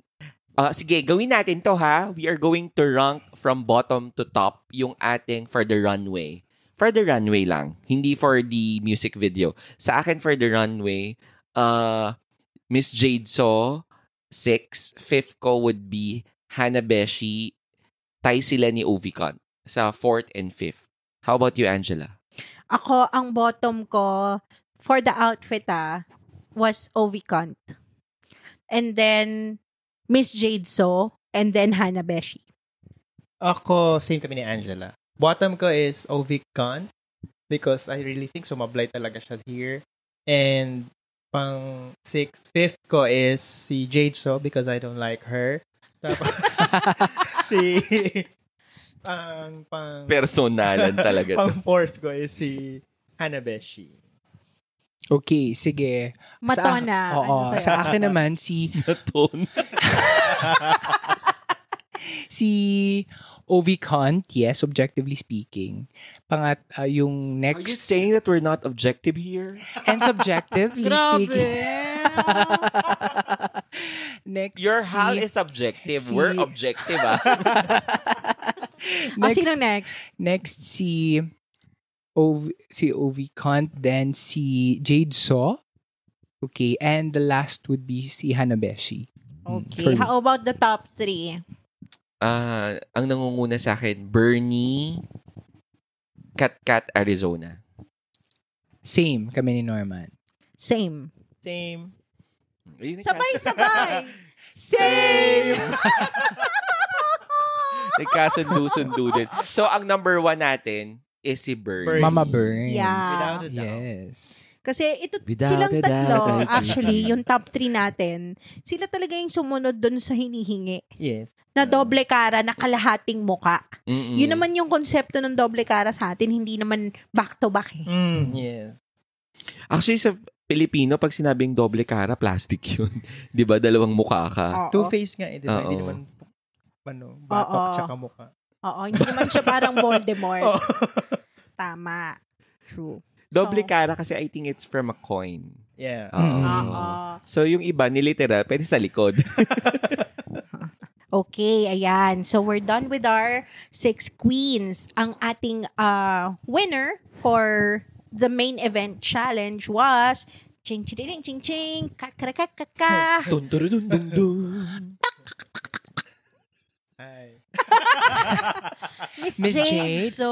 Sige, gawin natin to ha. We are going to rank from bottom to top yung ating For the Runway. For the Runway lang. Hindi for the music video. Sa akin, For the Runway, Miss Jade So, 6. Fifth ko would be Hanabeshi. Tie sila ni Ovicon sa 4th and 5th. How about you, Angela? Ako, ang bottom ko for the outfit was Ovicont. And then, Miss Jade So, and then Hanabeshi. Ako, same kami ni Angela. Bottom ko is Ovicon because I really think sumablay talaga siya here. And pang 6th, 5th ko is si Jade So because I don't like her. Tapos, si pang Personalan talaga to. pang 4th ko is si Hanabeshi. Okay, sige. Matona. Oo. Ano sa'yo? Sa akin naman, si Tone. Ovicont, yes, objectively speaking. Yung Are you next, saying that we're not objective here? and subjectively speaking. Next, Your hal is subjective. We're objective, ah. next, Sino next? next si Ovicont, then si Jade So. Okay, and the last would be si Hanabeshi. Okay. How about the top 3? Ang nangunguna sa akin, Bernie, Cat, Arizona. Same kami ni Norman. Same. Same. Sabay-sabay. Same! Nagkasundo-sundo din. So, ang number 1 natin is si Bernie. Mama Burns. Yeah. Without a doubt. Yes. Kasi Without silang a doubt, tatlo, I actually, agree. yung top 3 natin, sila talaga yung sumunod dun sa hinihingi. Yes. Na doble cara, na kalahating muka. Mm-mm. Yun naman yung konsepto ng doble cara sa atin, hindi naman back-to-back eh. Yes. Actually, sa Pilipino, pag sinabing doble cara, plastic yun. Di ba? Dalawang mukha ka. Oo. Two-face nga eh, di ba? Oo. Hindi naman batok Oo. tsaka mukha. Oo, hindi naman siya parang Voldemort. Oo. Tama. True. Doble So- cara kasi I think it's from a coin. Yeah. Oo. Oo. So, yung iba, niliteral, pwede sa likod. Okay, ayan. So, we're done with our 6 queens. Ang ating winner for the main event challenge was ching ching ching ching kakrakakaka. Dun, dun, dun, dun, dun. Hi. Miss Miss Jade. Jade, So.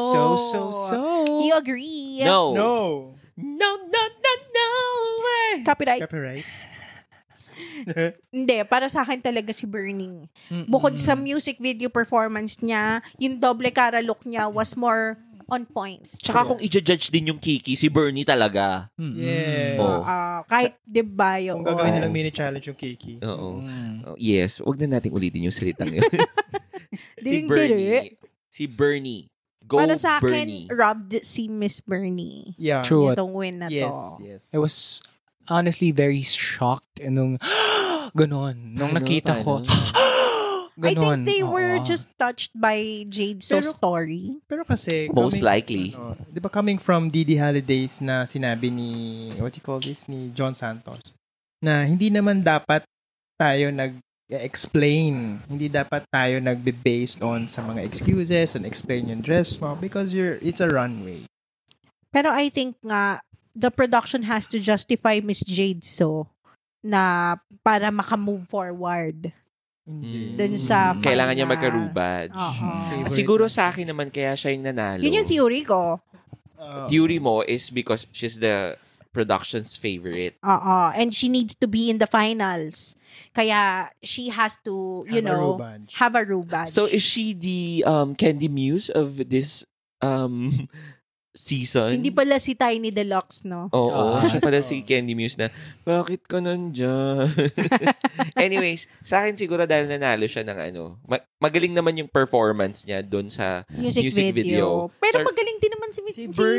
so. You agree? No. No. No, no, no, no way. Copyright? Copyright. Hindi, para sa akin talaga si Burning. Bukod sa music video performance niya, yung doble cara look niya was more on point. Tsaka kung i-judge din yung Kiki, si Bernie talaga. Yes. Oh. Kahit diba yung... Kung gagawin nilang mini challenge yung Kiki. Oo. Mm. Oh, yes, wag na natin ulitin yung salitang yun. Si Ding, Bernie. Si Bernie. Go Para sa Bernie. akin, robbed si Miss Bernie. Yeah. True. Itong win na Yes, to. yes. I was honestly very shocked nung ganon. Nung Ano, nakita ko. I Ganon. think they were Oo. just touched by Jade's Pero- story. Pero kasi... Most likely. Di ba coming from Didi Holidays na sinabi ni, what you call this, ni John Santos, na hindi naman dapat tayo nag-explain. Hindi dapat tayo nagbe-based on sa mga excuses and explain yung dress mo because it's a runway. Pero I think nga, the production has to justify Miss Jade so na para makamove forward. Hindi. dun sa Kailangan niya final. magka-rubadge. Oo. Favorite. Siguro sa akin naman kaya siya yung nanalo. Yun yung theory ko. Theory mo is because she's the production's favorite. Oo. And she needs to be in the finals. Kaya she has to, have a rubadge. So is she the Candy Muse of this season? Hindi pala si Tiny Deluxe, no? Oo, siya pala si Candy Muse na, bakit ka nandyan? Anyways, sa akin siguro dahil nanalo siya ng magaling naman yung performance niya doon sa music video. Pero magaling din naman si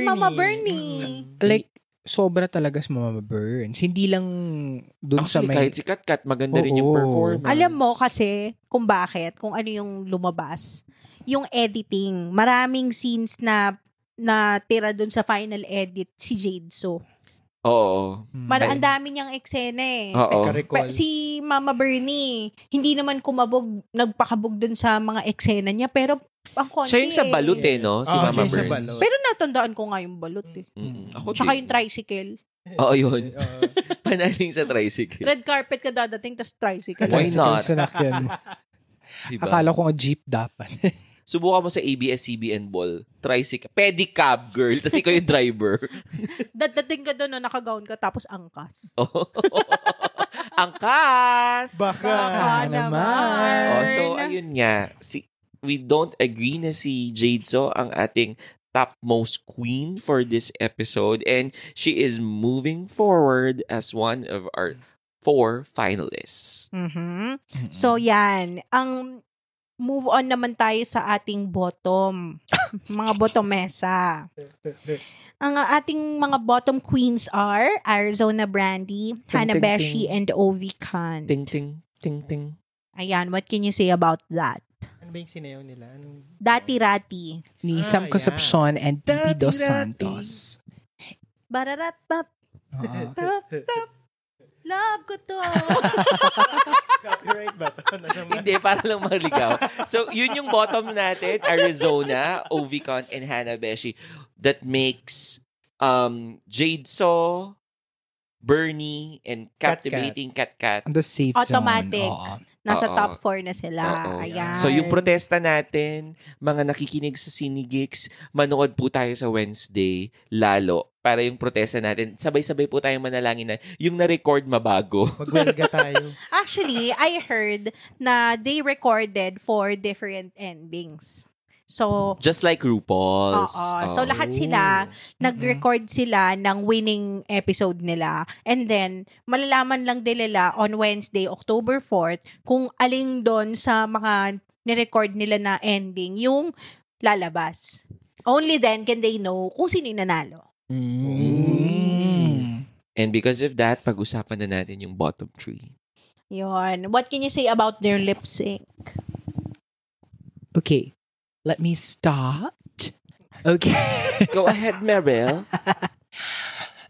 Mama Bernie. Like, sobra talaga si Mama Burns. Hindi lang dun sa Actually, may... kahit si Kat magaling rin yung performance. Alam mo kasi kung bakit, kung ano yung lumabas. Yung editing. Maraming scenes na tira dun sa final edit si Jade So. Oo. Ang dami niyang eksena eh. Oo. Si Mama Bernie, hindi naman nagpakabog dun sa mga eksena niya, pero ang konti siya yung sa balot no? Si Mama siya sa Burns. balot. Pero natandaan ko nga yung balot eh. Ako Tsaka din. yung tricycle. Oo, yun. Panaling sa tricycle. Red carpet ka dadating, tas tricycle. Why not? Sinakyan mo. Diba? Akala ko nga jeep dapat. Subukan mo sa ABS-CBN Ball. Tricycle. Pedicab, girl. Tapos ikaw yung driver. Dadating ka doon, naka-gown ka, tapos angkas. Angkas! Baka Oh, naman. so, ayun nga. We don't agree na si Jade So ang ating topmost queen for this episode. And she is moving forward as one of our 4 finalists. Mm-hmm. So, yan. Move on naman tayo sa ating bottom. Mga bottomesa. Ang ating mga bottom queens are Arizona Brandy, Hannah ting, Beshi, and Ovi Khan. Ting, ting, ting, ting. Ayan, what can you say about that? Ano ba yung sinayaw nila? Dati-rati. Ni Sam Concepcion and Pipi Dos Santos. Bararat pap. Tap, tap. Love ko to. Copyright ba? Hindi, para lang maligaw. So, yun yung bottom natin. Arizona, Ovicon, and Hannah Beshi. That makes Jade So, Bernie, and captivating Kat. On the safe Automatic. zone. Oo. Nasa Oo. top 4 na sila. Oo. Ayan. So, yung protesta natin, mga nakikinig sa Cinegeeks, manood po tayo sa Wednesday, lalo. Para yung protesta natin, sabay-sabay po tayong manalangin na yung na-record mabago. Magwelga tayo. Actually, I heard na they recorded 4 different endings. So, Just like RuPaul's. oo. So, lahat sila, nag-record sila ng winning episode nila. And then, malalaman lang nila on Wednesday, October 4th, kung aling doon sa mga nirecord nila na ending, yung lalabas. Only then can they know kung sino yung nanalo. And because of that, pag-usapan na natin yung bottom 3. Yun. What can you say about their lip sync? Okay. Let me start. Okay. Go ahead, Meryl.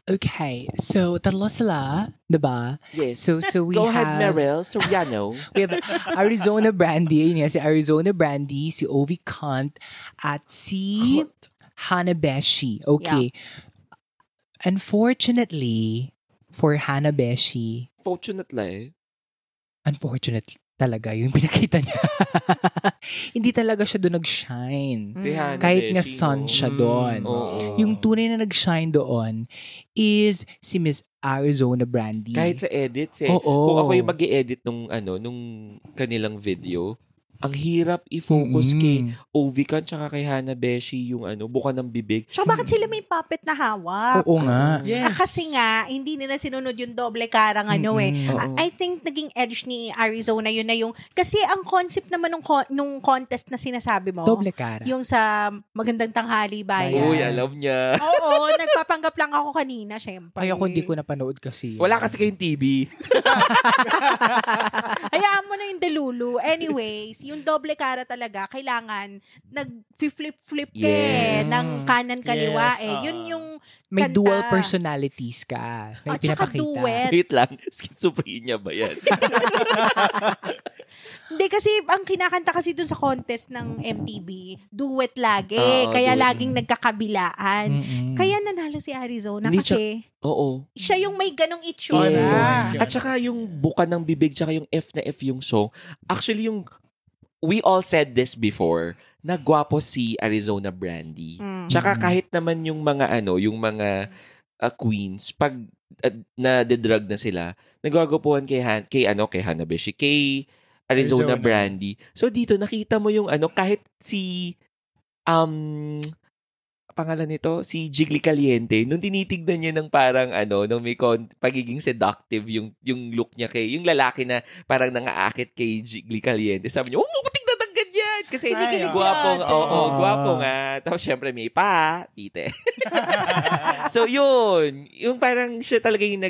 Okay. So, tatlo sila, diba? Yes. So we Go have... ahead, Meryl. Soriano. We have Arizona Brandy. Yun nga, si Arizona Brandy, si Ovi Kant, at si Hannah Beshi. Okay. Unfortunately, for Hannah Beshi, Fortunately. unfortunately talaga, yung pinakita niya. Hindi talaga siya doon nag-shine. Si Hannah Kahit nga Beshi, sun no? siya doon. Oo. Yung tunay na nag-shine doon is si Miss Arizona Brandy. Kahit sa edits Oo. Kung ako yung mag-i-edit nung kanilang video, ang hirap i-focus kay Ovican tsaka kay Hannah Beshi yung buka ng bibig. So, bakit sila may puppet na hawak? Oo nga. Yes. Kasi nga, hindi nila sinunod yung doble karang Oo. I think naging edge ni Arizona yun na yung, kasi ang concept naman nung contest na sinasabi mo, Doble cara. yung sa Magandang Tanghali Bayan. Uy, alam niya. Oo, nagpapanggap lang ako kanina, syempre. Ay, ako hindi ko napanood kasi. Wala kasi kayong TV. Hayaan mo na yung delulu. Anyways, yung doble cara talaga, kailangan nag-flip-flip ka ng kanan-kaliwa Yes, Yun yung May kanta. dual personalities ka. Na At saka ipinapakita. duet. Wait lang. Schizophrenia ba yan? Hindi kasi, ang kinakanta kasi dun sa contest ng MTV, duet lagi. Oo, kaya duet. laging nagkakabilaan. Mm-mm. Kaya nanalo si Arizona Hindi kasi Oo. siya yung may ganong Oh, itsura. Yeah. At saka yung buka ng bibig, tsaka yung F na F yung song. Actually, we all said this before, na gwapo si Arizona Brandy. Mm. Tsaka kahit naman yung mga queens, pag na-drug na sila, nagwagwapuhan kay Hanabishi, kay Arizona Arizona. Brandy. So dito, nakita mo yung kahit si, pangalan nito, si Jiggly Caliente, nung tinitignan niya ng parang nung may pagiging seductive yung look niya yung lalaki na parang nangaakit kay Jiggly Caliente. Sabi niya, tignan ng ganyan! Kasi Ay, gwapong, oo. gwapo nga. Tapos syempre may tite. So yun, yung parang siya talaga yung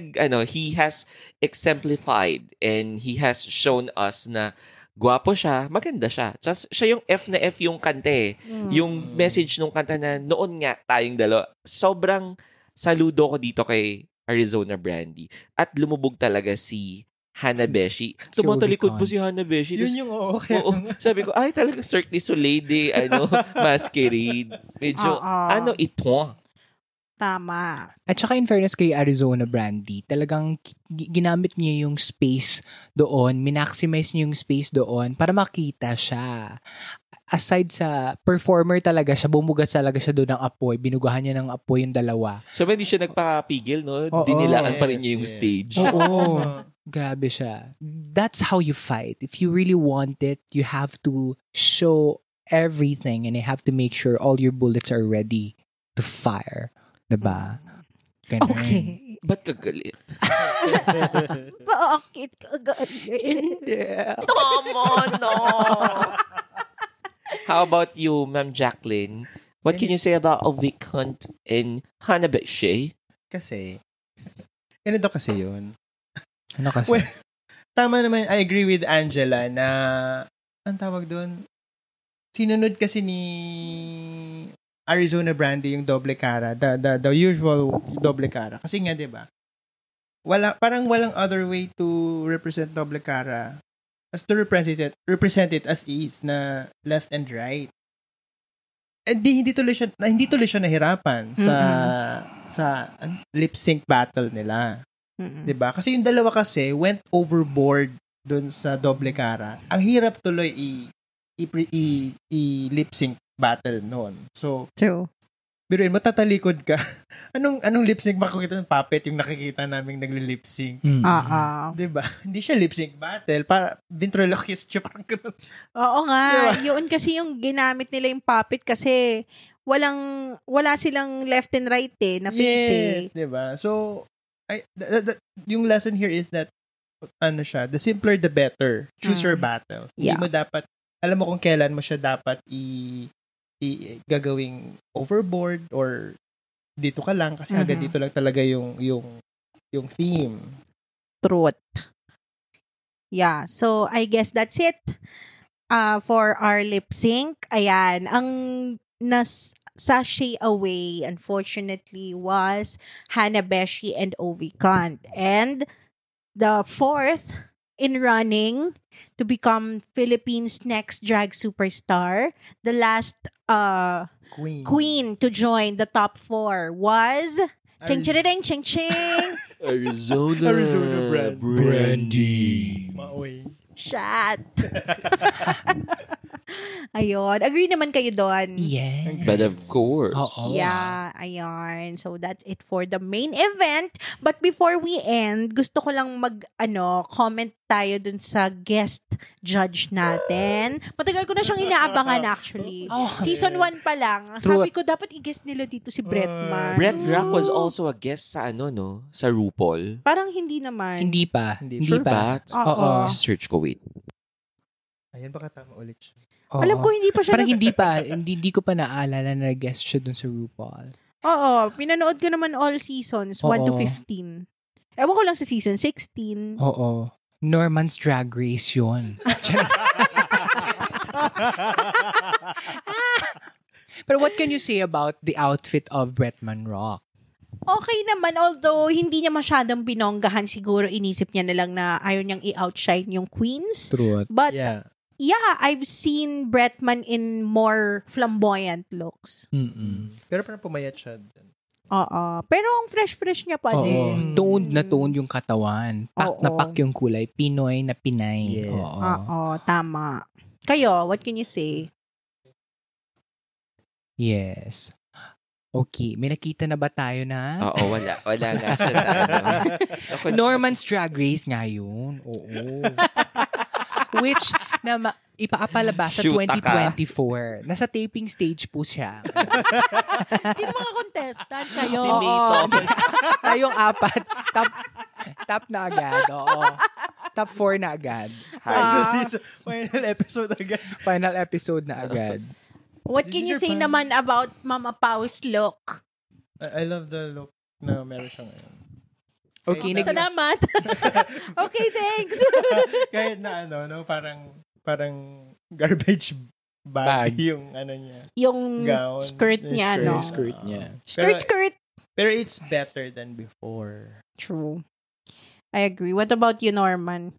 he has exemplified and he has shown us na gwapo siya, maganda siya. Just, siya yung F na F yung kante. Yung message nung kanta na noon nga tayong dalawa. Sobrang saludo ko dito kay Arizona Brandy. At lumubog talaga si Hanabishi. Si Tumatalikod Obicon. po si Hanabishi. Yun yung okay. Oo. Sabi ko, ay talaga Cirque du Soleil de, masquerade. Medyo, Oo. ito. Tama. At saka in fairness kay Arizona Brandy, talagang ginamit niya yung space doon, minaximize niya yung space doon para makita siya. Aside sa performer talaga siya, bumugat talaga siya doon ng apoy, binugahan niya ng apoy yung dalawa. So, hindi siya nagpapigil, no? Oo. Dinilaan pa rin niya yung Yes, yes. stage. Oo. Grabe siya. That's how you fight. If you really want it, you have to show everything and you have to make sure all your bullets are ready to fire. Diba? Ganun. Okay. Ba't kagalit? Bakit kagalit? Tama na! How about you, Ma'am Jacqueline? What can you say about Ovic Hunt and Hanabishi? Kasi, ganito kasi yun. Ano kasi? Well, tama naman, I agree with Angela na, ang tawag doon, sinunod kasi ni Arizona Brandy yung doble cara, the usual doble cara. Kasi nga, 'di ba? Parang walang other way to represent doble cara as to represent it as is na left and right. Hindi tuloy siya nahirapan sa lip sync battle nila. 'Di ba? Kasi yung dalawa kasi went overboard doon sa doble cara. Ang hirap tuloy i-lip sync battle noon. So, True. biruin mo, tatalikod ka. Anong lip sync makikita ng puppet yung nakikita naming nagli-lip sync? Mm. Diba? Hindi siya lip sync battle. Para ventriloquist siya. Parang ganun. Oo nga. Yun kasi yung ginamit nila yung puppet kasi wala silang left and right na face Yes, diba? So, yung lesson here is that the simpler the better. Choose your battles. Yeah. Hindi mo dapat, alam mo kung kailan mo siya dapat gagawing overboard or dito ka lang kasi hanggang dito lang talaga yung theme. Truth. Yeah, so I guess that's it for our lip sync. Ayan, ang sashay away unfortunately was Hanabishi and Ovikant. And the fourth in running to become Philippines' next drag superstar, the last queen to join the top 4 was ching ching ching ching Arizona Brandy. Maoy. shot. Ayun. Agree naman kayo doon. Yeah. But of course. Oo. Yeah, ayun. So that's it for the main event. But before we end, gusto ko lang comment tayo dun sa guest judge natin. Matagal ko na siyang inaabangan actually. Oh. Season 1 pa lang. Sabi ko dapat i-guest nila dito si Bretman. Brett Rock was also a guest sa sa RuPaul. Parang hindi naman. Hindi pa. Hindi Sure pa. ba? Oo. Search ko, wait. Ayan, baka tama ulit siya. Oo. Alam ko hindi pa siya. Parang hindi pa. Hindi ko pa naalala na guest siya dun sa RuPaul. Oo. Pinanood ko naman all seasons. 1 to Oo. 15. Ewan ko lang sa season 16. Oo. Norman's Drag Race yun. Pero what can you say about the outfit of Bretman Rock? Okay naman, although hindi niya masyadong binonggahan. Siguro inisip niya na lang na ayaw niyang i-outshine yung queens. Truth. But Yeah. I've seen Bretman in more flamboyant looks. Pero parang pumayat siya. Oo. Pero ang fresh-fresh niya pa din. Toned na toned yung katawan. Pak na Oo. pak yung kulay. Pinoy na Pinay. Yes. Oo, tama. Kayo, what can you say? Yes. Okay. May nakita na ba tayo na? Oo, wala. Wala nga siya sa ano. Ako, Norman's Drag Race nga yun. Oo. Which, ipaapalabas sa Shoot, 2024. Nasa taping stage po siya. Sino mga contestant kayo? Si Mito. Tayong apat. Top na agad. Oo. Top 4 na agad. Final episode agad. Final episode na agad. What can you say naman about Mama Pau's look? I love the look na meron siya ngayon. Okay, Salamat. Okay, thanks. Kahit na parang garbage bag, Bag. yung ano niya. Yung Gown. skirt Yung niya, no? skirt niya. Skirt. Pero it's better than before. True. I agree. What about you, Norman?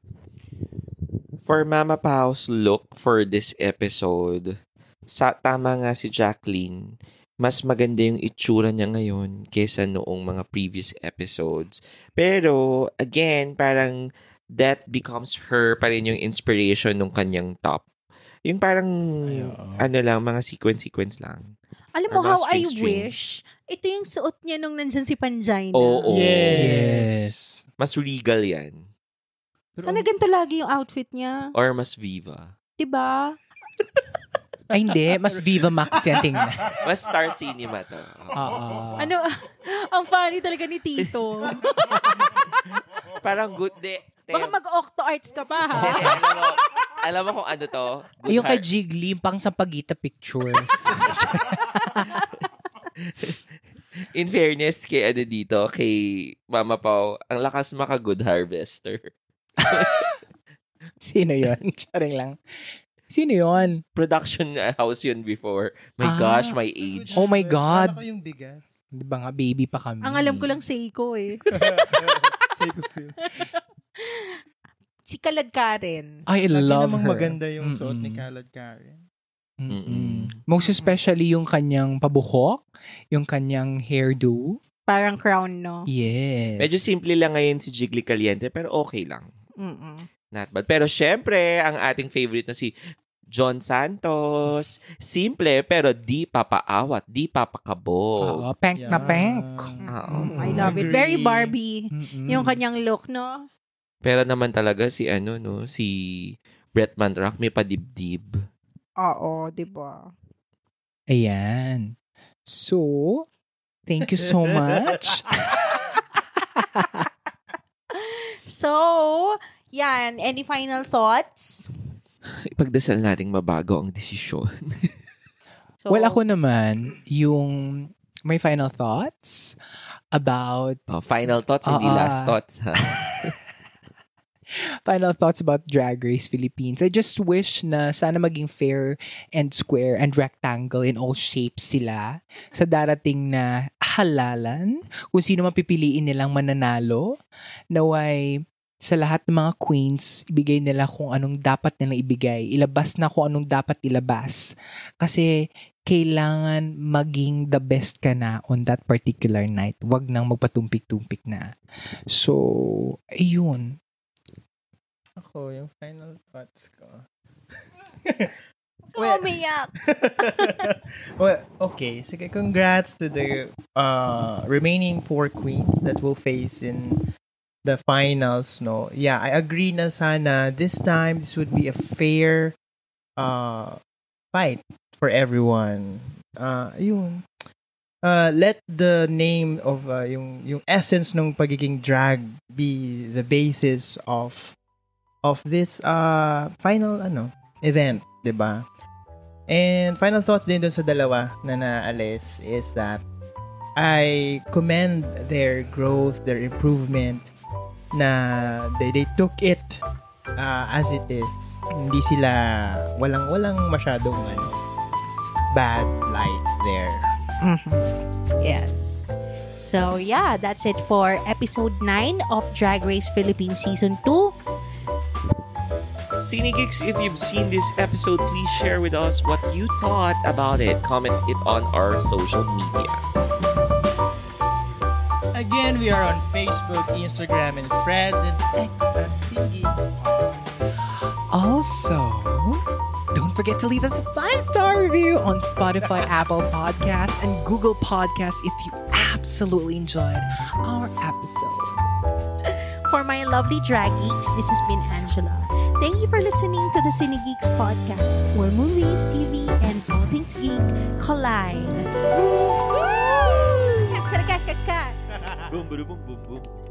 For Mama Pau's look for this episode, tama nga si Jacqueline, mas maganda yung itsura niya ngayon kesa noong mga previous episodes. Pero, again, parang that becomes her pa rin yung inspiration ng kanyang top. Yung parang, mga sequence lang. Alam mo Or how mga I string-string. wish ito yung suot niya nung nandyan si Panjay na. Oo. Yes. Mas regal yan. Sana ganito lagi yung outfit niya. Or mas viva. Diba? Ay, hindi. Mas Viva Max yan tingnan. Mas Star Cinema to. Oo. Ano, ang funny talaga ni Tito. Parang good day. Baka mag-octo arts ka pa, ha? Alam mo kung ano to? Good Yung kay heart. Jiggly, yung pang sampagita pictures. In fairness kay dito, kay Mama Pao, ang lakas maka-good harvester. Sino yun? Charing lang. Sino yun? Production house yun before. My Ah. gosh, my age. Oh my God. Akala ko yung bigas. Di ba nga, baby pa kami. Ang alam ko lang Seiko eh. Seiko Films. Si Kalad Karen. I Lagi love namang her. maganda yung suot ni Mm-mm. Kalad Karen. Most especially yung kanyang pabuhok, yung kanyang hairdo. Parang crown, no? Yes. Medyo simple lang ngayon si Jiggly Caliente, pero okay lang. Mm-mm. Not bad. Pero syempre, ang ating favorite na si John Santos. Simple, pero di papaawat, di papakabog. Oo, pank na pank. Oo. I love it. Agree. Very Barbie. Mm-mm. Yung kanyang look, no? Pero naman talaga si si Bretman Rock may padibdib. Oo, diba? Ayan. So, thank you so much. So, yan. Any final thoughts? Ipagdasal nating mabago ang desisyon. So, Well, ako naman, yung may final thoughts about Final thoughts, hindi last thoughts. Ha? final thoughts about Drag Race Philippines. I just wish na sana maging fair and square and rectangle in all shapes sila sa darating na halalan. Kung sino mapipiliin nilang mananalo. Naway sa lahat ng mga queens, ibigay nila kung anong dapat nilang ibigay. Ilabas na kung anong dapat ilabas. Kasi kailangan maging the best ka na on that particular night. Huwag nang magpatumpik-tumpik na. So, ayun. Ako, yung final thoughts ko. Ikaw umiyak. Well, okay. Sige, congrats to the remaining 4 queens that will face in the finals, no? Yeah, I agree na sana this time this would be a fair fight for everyone. Yun. Let the name of yung essence ng pagiging drag be the basis of this final event, 'di ba? And final thoughts din dun sa dalawa na naalis is that I commend their growth, their improvement na they took it as it is. Hindi sila walang masyadong bad light there. Yes. So yeah, that's it for episode 9 of Drag Race Philippines Season 2. Cinegeeks, if you've seen this episode, please share with us what you thought about it. Comment it on our social media. Again, we are on Facebook, Instagram, and Threads, and X at Cinegeeks. Also, don't forget to leave us a 5-star review on Spotify, Apple Podcasts, and Google Podcasts if you absolutely enjoyed our episode. For my lovely drag geeks, this has been Angela. Thank you for listening to the Cine Geeks podcast, where movies, TV, and all things geek collide. Boom, boom, boom, boom, boom.